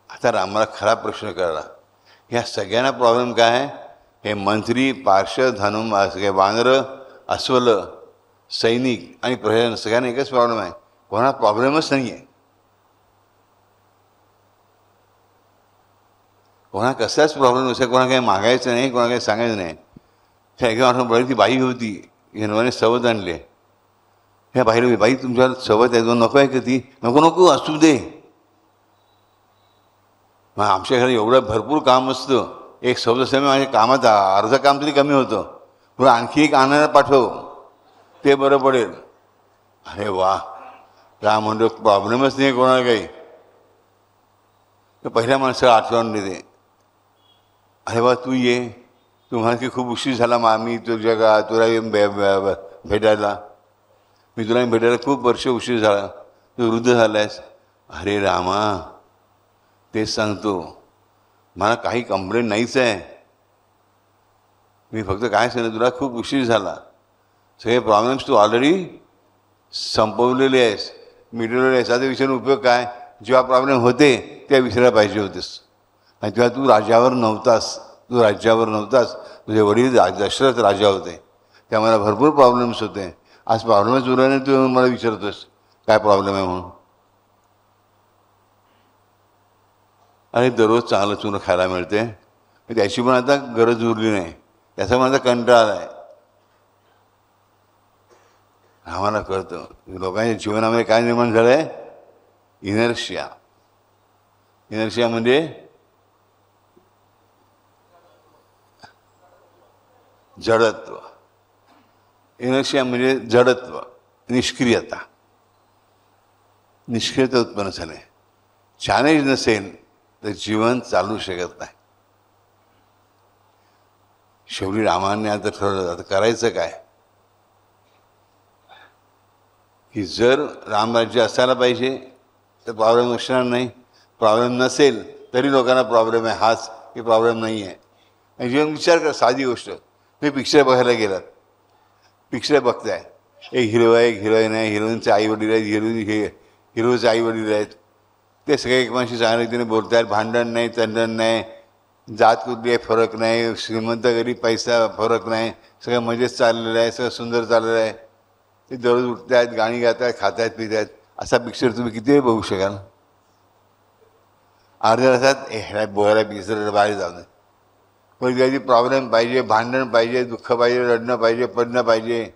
आता रामाला खरा प्रश्न कळला. ह्या सगळ्यांना प्रॉब्लेम काय आहे? हे मंत्री, पार्षद, हनुम, सगळे वानरं, अस्वल, सैनिक आणि प्रशासन, सगळ्यांना एकच प्रॉब्लेम आहे. कोणाला प्रॉब्लेमच नाही आहे. कोणा कसाच प्रॉब्लेम नसेल. कोणा काही मागायचं नाही, कोणा काही सांगायचं नाही. त्या एका आठवण ती बाई होती, हनुमाने सवत आणले. ह्या बाईला, बाई तुमच्या सवत आहे, नको आहे का ती? नको नको असू दे. मग आमच्या घरात एवढं भरपूर काम असतं, एक सवत असल्यामुळे माझ्या कामात अर्धं काम तरी कमी होतं. पुढे आणखी एक आणायला पाठव, ते बरं पडेल. अरे वा, राम म्हणतो प्रॉब्लेमच नाही कोणाला काही. तर पहिल्या माणसाला आठवण देते, अरे वा तू ये, तुम्हाला की खूप उशीर झाला. मी तुला भेटायला, मी तुला भेटायला खूप वर्ष उशीर झाला, तू वृद्ध झाला आहेस. अरे रामा, तेच सांगतो, मला काही कंप्लेंट नाहीच आहे. मी फक्त काय सांगितलं, तुला खूप उशीर झाला. सगळे प्रॉब्लेम्स तू ऑलरेडी संपवलेले आहेस, मिटवलेले आहेस. आता विचारून उपयोग काय? जेव्हा प्रॉब्लेम होते त्या विसरायला पाहिजे होतेस. आणि तेव्हा तू राज्यावर नव्हतास. तुझे वडील दशरथ राजा होते, त्यामुळे भरपूर प्रॉब्लेम्स होते. आज प्रॉब्लेमच उरल्याने तू मला विचारतोस काय प्रॉब्लेम आहे म्हणून. अरे दररोज चांगलं चुनं खायला मिळते, त्याची पण आता गरज उरली नाही, त्याचा पण आता कंटाळा आला आहे. आम्हाला कळतं लोकांच्या जीवनामध्ये काय निर्माण झालं आहे? इनर्शिया. इनर्शिया म्हणजे जडत्व. इनर्शिया म्हणजे जडत्व, निष्क्रियता उत्पन्न झाले. चॅलेंज नसेल तर जीवन चालू शकत नाही. शेवटी रामाने आता ठरवलं, आता करायचं काय? की जर रामराज्य असायला पाहिजे तर प्रॉब्लेम असणार नाही, प्रॉब्लेम नसेल तरी लोकांना प्रॉब्लेम आहे, हाच की प्रॉब्लेम नाही आहे. आणि जीवन विचार कर, साधी गोष्ट. तुम्ही पिक्चर बघायला गेलात, पिक्चर बघताय, एक हिरो आहे, एक हिरोईन आहे, हिरोईनचे आईवडील आहेत, हिरोचे आईवडील आहेत. ते सगळे एकमेकांशी चांगल्या रीतीने बोलत आहेत, भांडण नाही, तंडण नाही, जात कुठली आहे फरक नाही, श्रीमंत गरीब पैसा फरक नाही, सगळं मजेत चाललेलं आहे, सगळं सुंदर चाललेलं आहे. ते दररोज उठत आहेत, गाणी गात आहेत, खात आहेत, पित आहेत. असा पिक्चर तुम्ही किती वेळ बघू शकाल? अर्ध्या तासात ह्याला बोलायला पिक्चर बाहेर जाऊ नये. पण कधी प्रॉब्लेम पाहिजे, भांडण पाहिजे, दुःख पाहिजे, रडणं पाहिजे, पडणं पाहिजे.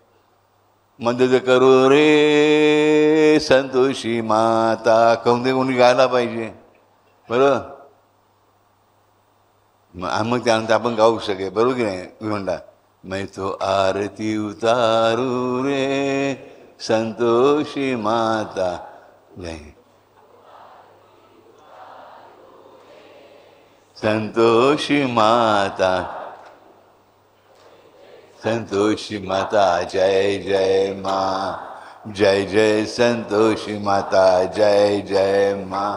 मदत करू रे संतोषी माता, कोणी गायला पाहिजे, बरोबर. मग त्यानंतर आपण गाऊ शकेल, बरोबर की नाही? मी म्हणता, मैं तो आरती उतारू रे संतोषी माता. जय संतोषी माता, संतोषी माता जय जय माँ, जय जय संतोषी माता जय जय माँ.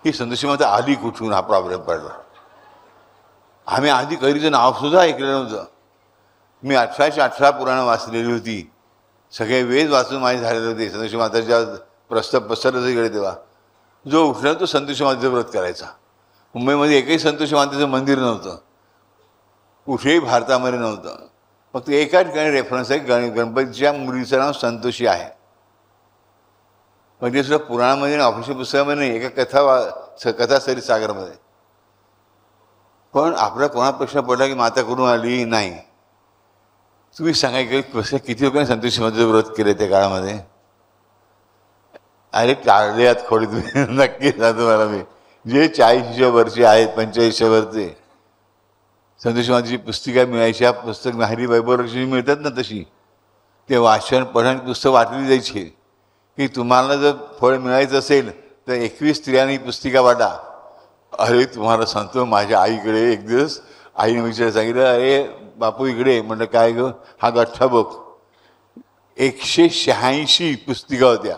ही संतोषी माता आली कुठून? हा प्रॉब्लेम पडला. आम्ही आधी कधीचं नावसुद्धा ऐकलेलं नव्हतं. मी 1818 पुराणं वाचलेली होती, सगळे वेद वाचून माझे झालेले होते. संतोषी माताच्या प्रस्ताव पसरलं गेले तेव्हा जो उठला तो संतोषी मातेचं व्रत करायचा. मुंबईमध्ये एकही संतोषी मातेचं मंदिर नव्हतं, कुठेही भारतामध्ये नव्हतं. फक्त एका ठिकाणी रेफरन्स आहे, गणपतीच्या मुलीचं नाव संतोषी आहे. पण ते सुद्धा पुराणामध्ये आणि ऑफिशियल पुस्तकामध्ये नाही, एका कथासरी सागरमध्ये. पण आपला कोणा प्रश्न पडला की माता करून आली नाही, तुम्ही सांगा की किती लोकांनी संतोषी मातेचं व्रत केले त्या काळामध्ये? अरे टाळले आत खोडी तुम्ही. नक्की सांगतो मला, मी जे 40 वरचे आहेत, 45 वरचे, संतोषी मातेची पुस्तिका मिळायची. हा पुस्तक नाहरी वैभवलक्ष्मी मिळतात ना तशी, ते वाचन पठण पुस्तक वाटली जायची की तुम्हाला जर फळ मिळायचं असेल तर 21 स्त्रियांनी पुस्तिका वाटा. अरे तुम्हाला सांगतो, माझ्या आईकडे एक दिवस आईने विचार सांगितलं, अरे बापू इकडे. म्हटलं काय ग? हा गठ्ठा बघ, 186 पुस्तिका होत्या.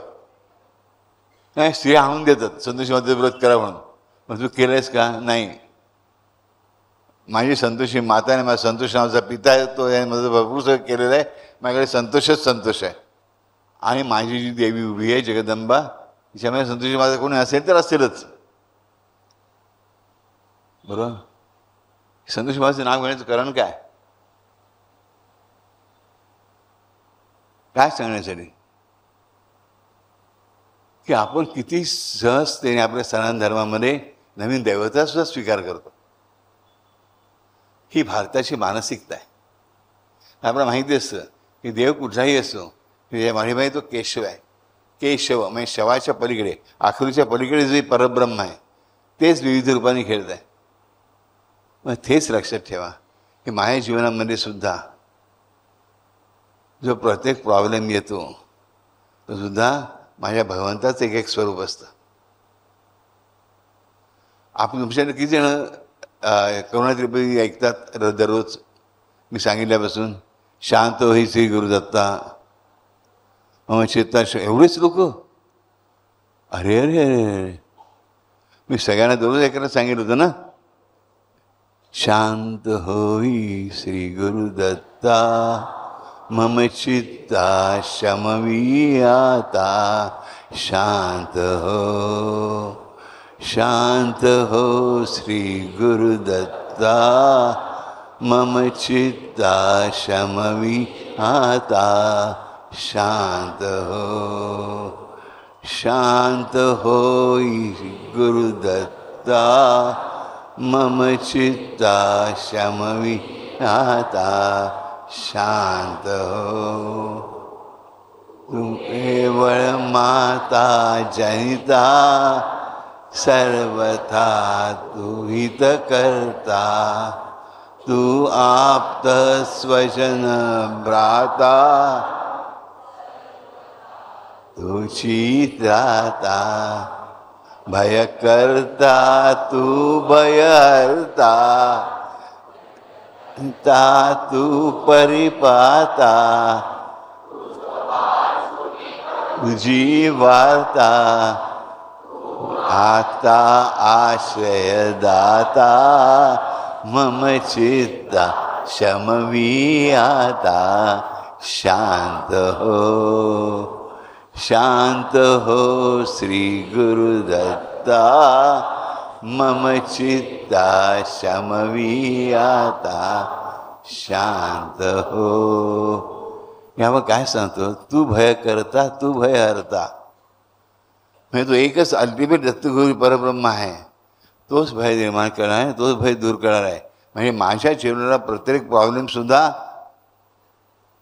नाही, स्त्रिया आणून देतात संतोषी मातेचं व्रत करा म्हणून. मग तू केलंयस का? नाही. माझी संतोषी माताने, माझा संतोष नावाचा पिता आहे, तो याने माझं भरपूर सगळं केलेलं आहे. माझ्याकडे संतोषच संतोष आहे. आणि माझी जी देवी उभी आहे जगदंबा, तिच्यामध्ये संतोषी माता कोणी असेल तर असेलच. बरोबर. संतोषी मातेचं नाव घेण्याचं कारण काय? काय सांगण्यासाठी की आपण किती सहजतेने आपल्या सनातन धर्मामध्ये नवीन दैवता सुद्धा स्वीकार करतो. ही भारताची मानसिकता आहे. आपल्याला माहिती असतं की देव कुठलाही असो, माझी माहिती तो केशव आहे. केशव म्हणजे शवाच्या पलीकडे, आखरीच्या पलीकडे जे परब्रह्म आहे तेच विविध रूपाने खेळत आहे. मग तेच लक्षात ठेवा की माझ्या जीवनामध्ये सुद्धा जो प्रत्येक प्रॉब्लेम येतो तो सुद्धा माझ्या भगवंताचं एक एक स्वरूप असतं. आपण तुमच्याकडे किती जण करुणा त्रिपदी ऐकतात दररोज? मी सांगितल्यापासून शांत होई श्री गुरुदत्ता मम चित्ता, एवढेच लोक. अरे अरे अरे अरे, मी सगळ्यांना दररोज ऐकायला सांगितलं होतं ना. शांत होई श्री गुरुदत्ता मम चित्ता शमवी आता. शांत हो श्री गुरुदत्ता मम चित्ता शमवी आता. शांत होई गुरुदत्ता मम चित्ता शमवी आता. शांत हो. तुम केवळ माता जनिता सर्वथा तू हित करता. तू आप्त स्वजन भ्राता तुझी त्राता. भय करता तू भयहर्ता तू परिपाता. तुझी वार्ता आता आश्रयदाता मम चित्ता शमवी आता. शांत हो श्री गुरुदत्ता मम चित्ता शमवी आता. शांत हो. यावर काय सांगतो? तू भय करता तू भय हरता. म्हणजे तो एकच अल्टिमेट दत्तगुरु परब्रह्म आहे. तोच भय निर्माण करणार आहे, तोच भय दूर करणार आहे. म्हणजे माझ्या जीवनाला प्रत्येक प्रॉब्लेमसुद्धा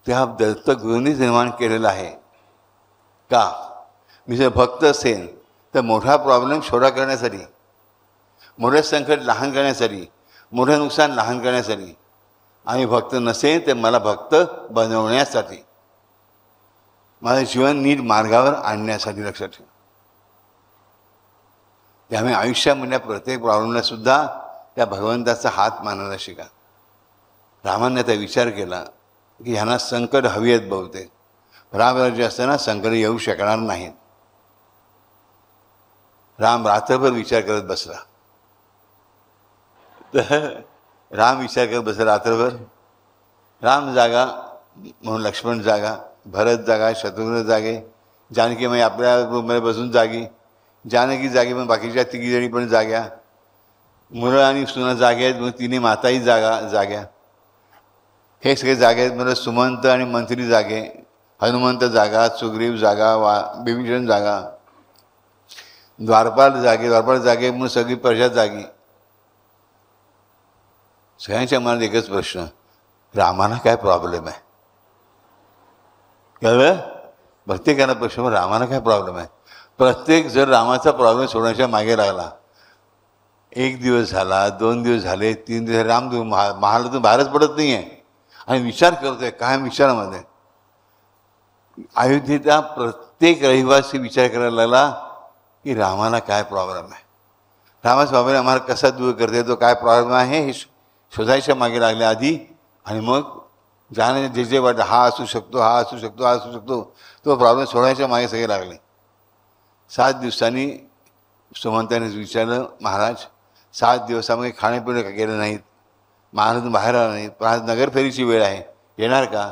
त्या दत्तगुरूंनीच निर्माण केलेला आहे. का? मी जर भक्त असेल तर मोठा प्रॉब्लेम छोटा करण्यासाठी, मोठे संकट लहान करण्यासाठी, मोठं नुकसान लहान करण्यासाठी, आणि भक्त नसेल तर मला भक्त बनवण्यासाठी, माझं जीवन नीट मार्गावर आणण्यासाठी. लक्षात ठेवा. त्यामुळे आयुष्यामधल्या प्रत्येक प्रॉब्लेमला सुद्धा त्या भगवंताचा हात मानायला शिका. रामाने आता विचार केला की ह्यांना संकट हवी आहेत बहुतेक. रामराज्य असताना संकट येऊ शकणार नाहीत. राम रात्रभर विचार करत बसला. तर राम विचार करत बसला रात्रभर. राम जागा म्हणून लक्ष्मण जागा, भरत जागा, शत्रुघ्न जागे, जानकी म्हणजे आपल्या रूममध्ये बसून जागी, जानकी जागी, पण बाकीच्या तिघीजणी पण जाग्या, मुलं आणि सुना जागे आहेत म्हणून तिन्ही माताही जाग्या. हे सगळे जागे आहेत म्हणजे सुमंत आणि मंत्री जागे, हनुमंत जागा, सुग्रीव जागा, विभीषण जागा, द्वारपाल जागे म्हणून सगळी प्रजा जागी. सगळ्यांच्या मनात एकच प्रश्न, रामाला काय प्रॉब्लेम आहे? कळलं? प्रत्येकाला प्रश्न, रामाला काय प्रॉब्लेम आहे? प्रत्येक जर रामाचा प्रॉब्लेम सोडण्याच्या मागे लागला, 1 दिवस झाला, 2 दिवस झाले, 3 दिवस, राम महालातून बाहेरच पडत नाही आहे आणि विचार करतोय. काय विचारामध्ये? अयोध्येचा प्रत्येक रहिवासी विचार करायला लागला की रामाला काय प्रॉब्लेम आहे. रामाच बाबाने आम्हाला कसा दूर करते, तो काय प्रॉब्लेम आहे हे शोधायच्या मागे लागले आधी. आणि मग ज्याने जे जे वाटतं हा असू शकतो, हा असू शकतो, हा असू शकतो, तो प्रॉब्लेम सोडायच्या मागे सगळे लागले. 7 दिवसांनी सुमंताने विचारलं, महाराज 7 दिवसामध्ये खाणेपिणे का केलं नाहीत, महाराज बाहेर आला नाहीत, पण आज नगरफेरीची वेळ आहे, येणार का?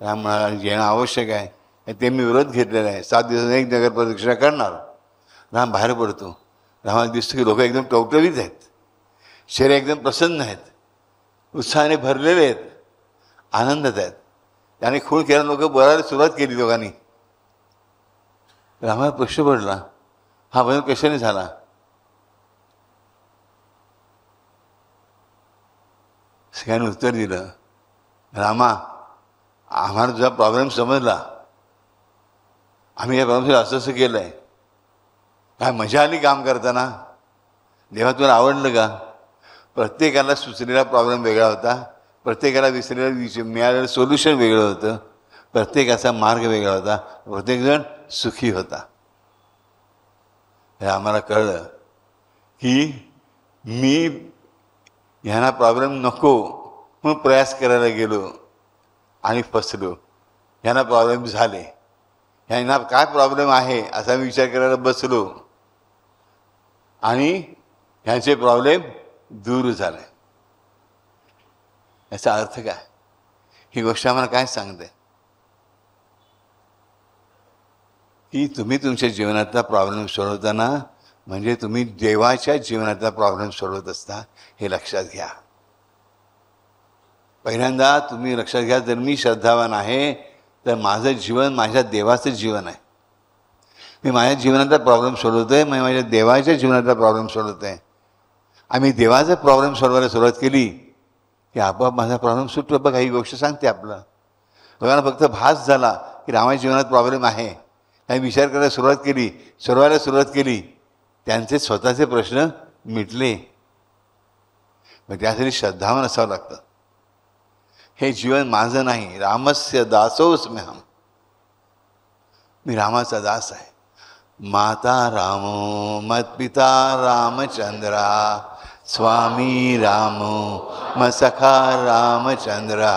राम म्हणाला येणं आवश्यक आहे, ते मी विरोध घेतलेला आहे, 7 दिवसांनी एक नगर प्रदक्षिणा करणार. राम बाहेर पडतो. रामाला दिसतं की लोक एकदम टवटवीत आहेत, शरीर एकदम प्रसन्न आहेत, उत्साहाने भरलेले आहेत, आनंदात आहेत. त्याने खून केला, लोक बोलायला सुरुवात केली दोघांनी. रामाला प्रश्न पडला, हा बदल कशाने झाला? सगळ्यांनी उत्तर दिलं, रामा आम्हाला तुझा प्रॉब्लेम समजला, आम्ही या प्रॉब्लेमसाठी असं असं केलं आहे. काय मजा आली काम करताना? देवा तुला आवडलं का? प्रत्येकाला सुचलेला प्रॉब्लेम वेगळा होता, प्रत्येकाला मिळालेलं सोल्युशन वेगळं होतं, प्रत्येकाचा मार्ग वेगळा होता, प्रत्येकजण सुखी होता. हे आम्हाला कळलं की मी ह्यांना प्रॉब्लेम नको म्हणून प्रयास करायला गेलो आणि फसलो. ह्यांना प्रॉब्लेम झाले, ह्यांना काय प्रॉब्लेम आहे असा मी विचार करायला बसलो आणि ह्यांचे प्रॉब्लेम दूर झाले. याचा अर्थ काय? ही गोष्ट आम्हाला काय सांगते की तुम्ही तुमच्या जीवनातला प्रॉब्लेम सोडवताना म्हणजे तुम्ही देवाच्या जीवनातला प्रॉब्लेम सोडवत असता हे लक्षात घ्या. पहिल्यांदा तुम्ही लक्षात घ्या, जर मी श्रद्धावान आहे तर माझं जीवन माझ्या देवाचं जीवन आहे. मी माझ्या जीवनातला प्रॉब्लेम सोडवतो आहे, मी माझ्या देवाच्या जीवनातला प्रॉब्लेम सोडवतो आहे. आम्ही देवाचा प्रॉब्लेम सोडवायला सुरुवात केली की आपोआप माझा प्रॉब्लेम सुटतो. बघा ही गोष्ट सांगते आपलं. लोकांना फक्त भास झाला की रामाच्या जीवनात प्रॉब्लेम आहे, आणि विचार करायला सुरुवात केली, सोडवायला सुरुवात केली, त्यांचे स्वतःचे प्रश्न मिटले. मग त्यासाठी श्रद्धावान असावं लागतं. हे जीवन माझं नाही, रामस्य दासोस्म्य हम, मी रामाचा दास आहे. माता रामो मत्पिता रामचंद्रा, स्वामी रामो मसखा रामचंद्र,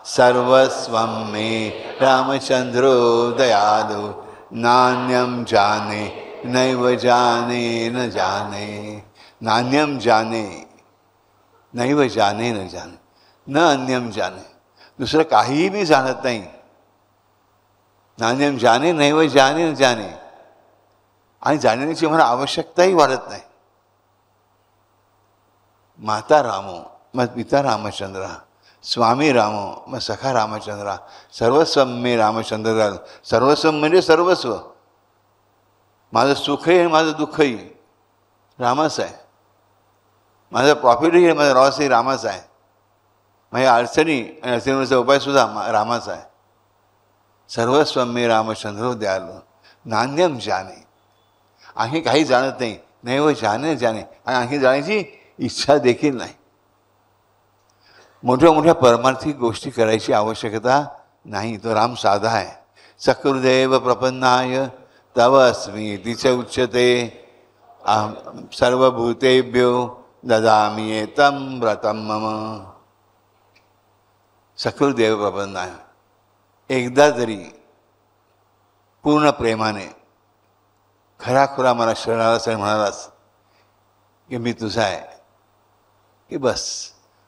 सर्वस्वं मे रामचंद्रो दयालु, नान्यम जाने नैव जाने न जाने. नान्यम जाने नैव जाने न जाने, न अन्यम जाने, दुसरं काहीही मी जाणत नाही. नान्यम जाने नैव जाने न जाने, आणि जाणण्याची मला आवश्यकताही वाढत नाही. माता रामो मग पिता रामचंद्र, स्वामी रामो मग सखा रामचंद्र, सर्वस्व मे रामचंद्र. सर्वस्व म्हणजे सर्वस्व. माझं सुखही आणि माझं दुःखही रामाचं आहे, माझं प्रॉफिटही आणि माझं लॉसही रामाचं आहे, माझ्या अडचणी आणि अडचणीचा उपायसुद्धा रामाचा आहे. सर्वस्व मे रामचंद्र दयालु, नान्यम जाने, आणखी काही जाणत नाही, नैव जाने जाने, आणि आणखी जाण्याची इच्छा देखील नाही. मोठ्या मोठ्या परमार्थिक गोष्टी करायची आवश्यकता नाही. तो राम साधा आहे. सकृदेव प्रपन्नाय तव अस्मी तिच उच्यते, सर्वभूतेभ्यो ददामि एतं व्रतं मम. सकृदेव प्रपन्नाय, एकदा तरी पूर्ण प्रेमाने खराखुरा मला शरणालास आणि म्हणालास की मी तुझा आहे, की बस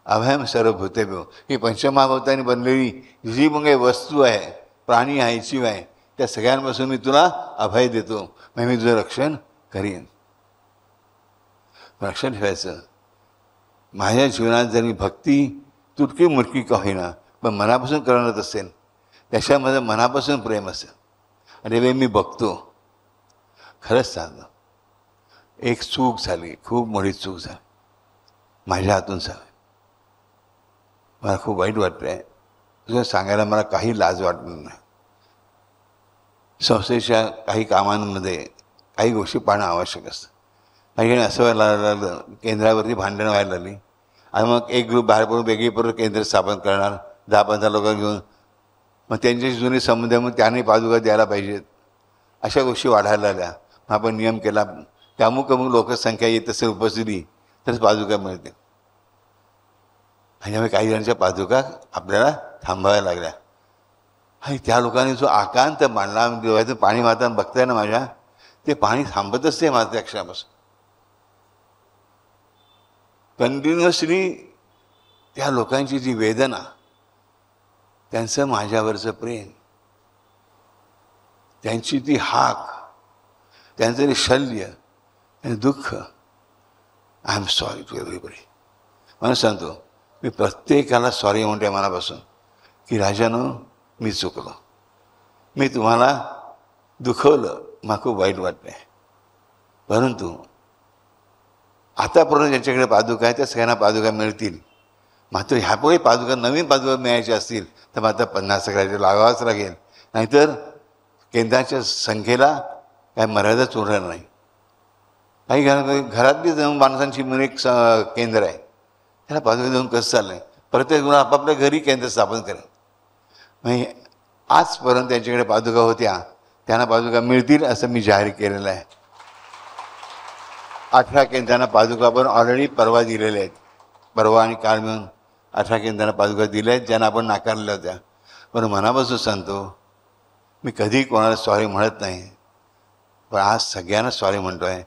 अभयम सर्वभूतेभ्यो. ही पंचमहाभूतांनी बनलेली जी मग वस्तू आहे, प्राणी आहे, जीव आहे, त्या सगळ्यांपासून मी तुला अभय देतो, मग मी तुझं रक्षण करीन. रक्षण ठेवायचं. माझ्या जीवनात जर मी भक्ती तुटकी मुटकी का होईना पण मनापासून करत असेल, त्याच्यामध्ये मनापासून प्रेम असेल, आणि वेळी मी बघतो खरंच सांगतो एक चूक झाली, खूप मोठी चूक झाली, माझ्या हातून झाली, मला खूप वाईट वाटतं आहे. तुझं सांगायला मला काही लाज वाटणार नाही. संस्थेच्या काही कामांमध्ये काही गोष्टी पाहणं आवश्यक असतं. काही काही असं व्हायला लागलं, केंद्रावरती भांडणं व्हायला लागली, आणि मग एक ग्रुप बाहेर पडून वेगळी परत केंद्र स्थापन करणार 10-15 लोक घेऊन, मग त्यांच्याशी जुने संबंध मग त्याने पादुका द्यायला पाहिजेत, अशा गोष्टी वाढायला लागल्या. मग आपण नियम केला, त्या अमुक अमुक लोकसंख्या येत असेल उपस्थिती तरच पादुका मिळते. आणि त्यामुळे काही जणांच्या पादुका आपल्याला थांबाव्या लागल्या. आणि त्या लोकांनी जो आकांत मांडला, डोळ्यातून पाणी वाहताना बघताय ना माझ्या, ते पाणी थांबतच नाही माझ्या अक्षरापासून. कंटिन्युअसली त्या लोकांची जी वेदना, त्यांचं माझ्यावरचं प्रेम, त्यांची ती हाक, त्यांचं ते शल्य, त्यांचं दुःख. I am sorry to everybody. म्हणून सांगतो मी प्रत्येकाला सॉरी म्हणते मनापासून की राजानो मी चुकलो, मी तुम्हाला दुखवलं, मला खूप वाईट वाटतं आहे. परंतु आतापर्यंत ज्यांच्याकडे पादुका आहे त्या सगळ्यांना पादुका मिळतील. मात्र ह्यापुढे पादुका, नवीन पादुका मिळायच्या असतील तर मात्र 50 करायचे लावावंच लागेल. नाहीतर केंद्राच्या संख्येला काय मर्यादाच उरणार नाही. काही घरातली माणसांची मिळून एक केंद्र आहे, त्याला पादुका देऊन कसं चाललं आहे. प्रत्येक जण आपापल्या घरी केंद्र स्थापन करेल. म्हणजे आजपर्यंत त्यांच्याकडे पादुका होत्या त्यांना पादुका मिळतील असं मी जाहीर केलेलं आहे. 18 केंद्रांना पादुका आपण ऑलरेडी परवा दिलेल्या आहेत. परवा आणि काल मिळून 18 केंद्रांना पादुका दिल्या आहेत ज्यांना आपण नाकारल्या होत्या. पण मनापासून सांगतो मी कधी कोणाला सॉरी म्हणत नाही, पण आज सगळ्यांना सॉरी म्हणतो आहे.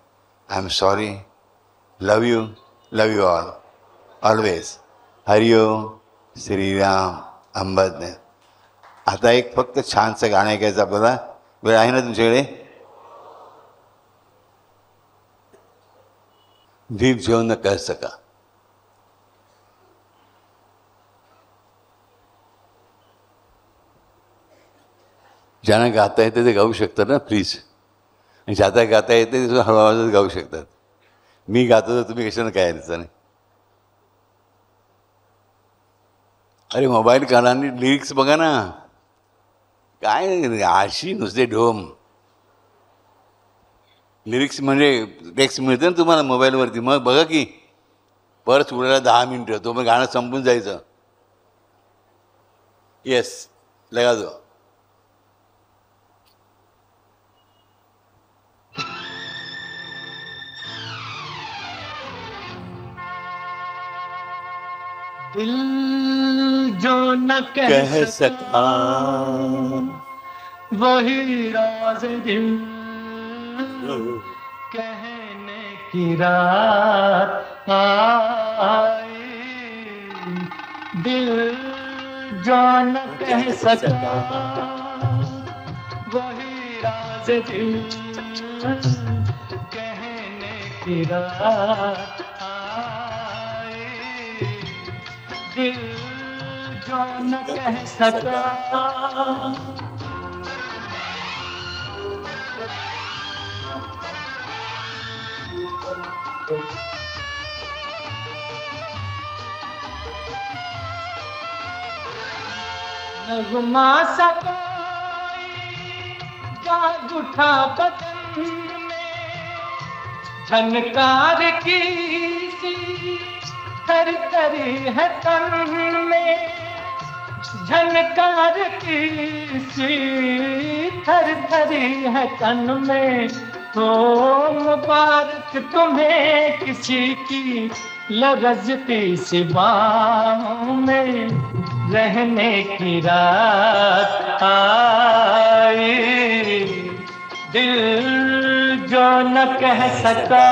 I am sorry. Love you all always. Hari Om Shriram अंबज्ञ. आता एक फक्त छानसं गाणं ऐकायचं आपल्याला. वेळ आहे ना तुमच्याकडे? दिल जो न कह सका. ज्यांना गाता येते ते गाऊ शकतात ना प्लीज. आणि ज्याता गाता येते ते सुद्धा हळूहळू गाऊ शकतात. मी गातो तर तुम्ही कशानं काय यायचं नाही. अरे मोबाईल काढा आणि लिरिक्स बघा ना. काय अशी नुसते ढोम. लिरिक्स म्हणजे टेक्स्ट मिळतं ना तुम्हाला मोबाईलवरती, मग बघा की परत उडायला 10 मिनिटं तो मग गाणं संपून जायचं. येस लगा दो. दिल जो न कह सका वही राज दिल कहने की रात आई. दिल जो न कह सका वही राज दिल कहने की रात आई. दिल जो न कह सका. नगमा सा कोई जाग उठा बदन में, झनकार की सी थर थरी है तन में. झनकार की सी थर थरी है तन में. हो मुबारक तुम्हें किसी की लरजती सी बाहों में रहने की रात आई. दिल जो न कह सका.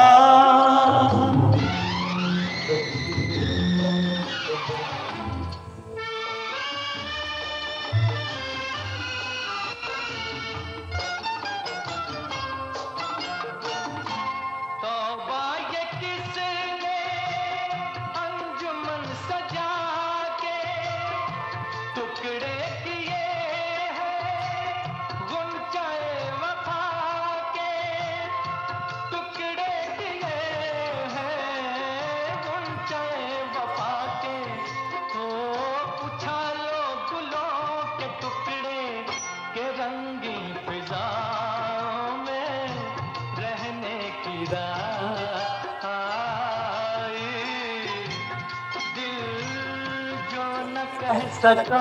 सका.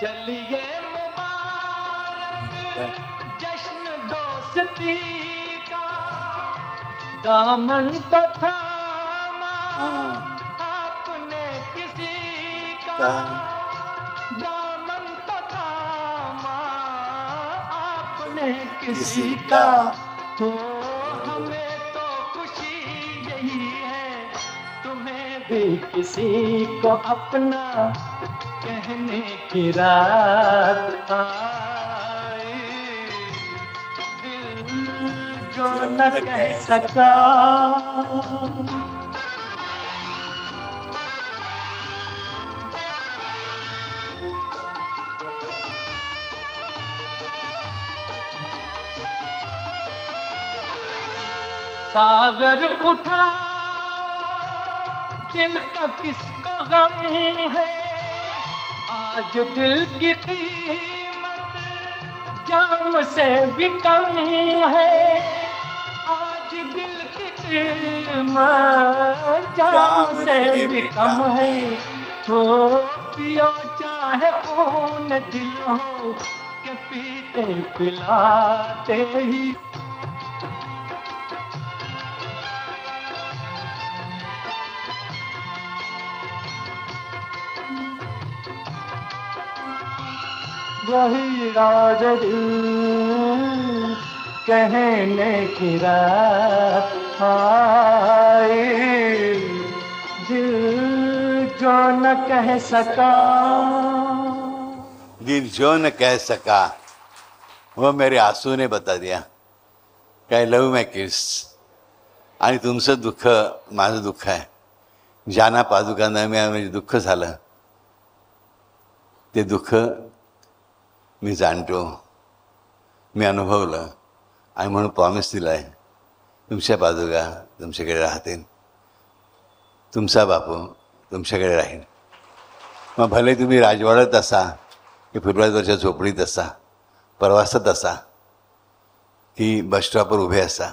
चलिए मुबारक जश्न दोस्ती का, दामन तो थामा आपने किसी का, दामन तो थामा आपने किसी का। हो हमें तो खुशी यही है, तुम्हें भी किसी को अपना कहने की रात आई, दिल जो न कह सका। सागर उठा दिल का किसको गम है, आज दिल की कीमत जाम से भी कम है, आज दिल की कीमत जाम से भी कम है। हो पियो चाहे खून दिल हो के पीते पिलाते ही, वही राज दिल कहने की रात आई, दिल जो न कह सका। दिल जो न कह सका वो मेरे आंसू ने बता दिया. काय लव माय किड्स. आणि तुमचं दुःख माझं दुःख आहे. जाना पादुकांना म्हणजे दुःख झालं ते दुःख मी जाणतो, मी अनुभवलं आणि म्हणून प्रॉमिस दिला आहे तुमच्या पादुका तुमच्याकडे राहतील, तुमचा बापू तुमच्याकडे राहील. मग भले तुम्ही राजवाड्यात असा की फुलवाडीवरच्या झोपडीत असा, प्रवासात असा की बसस्टॉपवर उभे असा,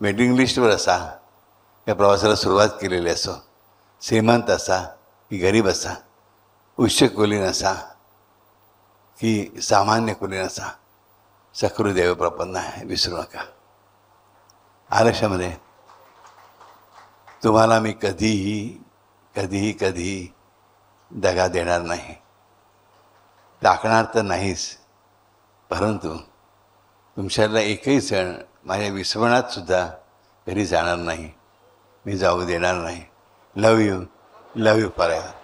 वेटिंग लिस्टवर असा या प्रवासाला सुरुवात केलेली असो, श्रीमंत असा की गरीब असा, उच्च कुलीन असा की सामान्य कुलीन असा, सकृदेव प्रपन्न आहे, विसरू नका. आयुष्यामध्ये तुम्हाला मी कधीही दगा देणार नाही, टाकणार तर नाहीच, परंतु तुमच्याला एकही जण माझ्या विस्मरणात सुद्धा घरी जाणार नाही, मी जाऊ देणार नाही. लव यू फॉर एव्हर.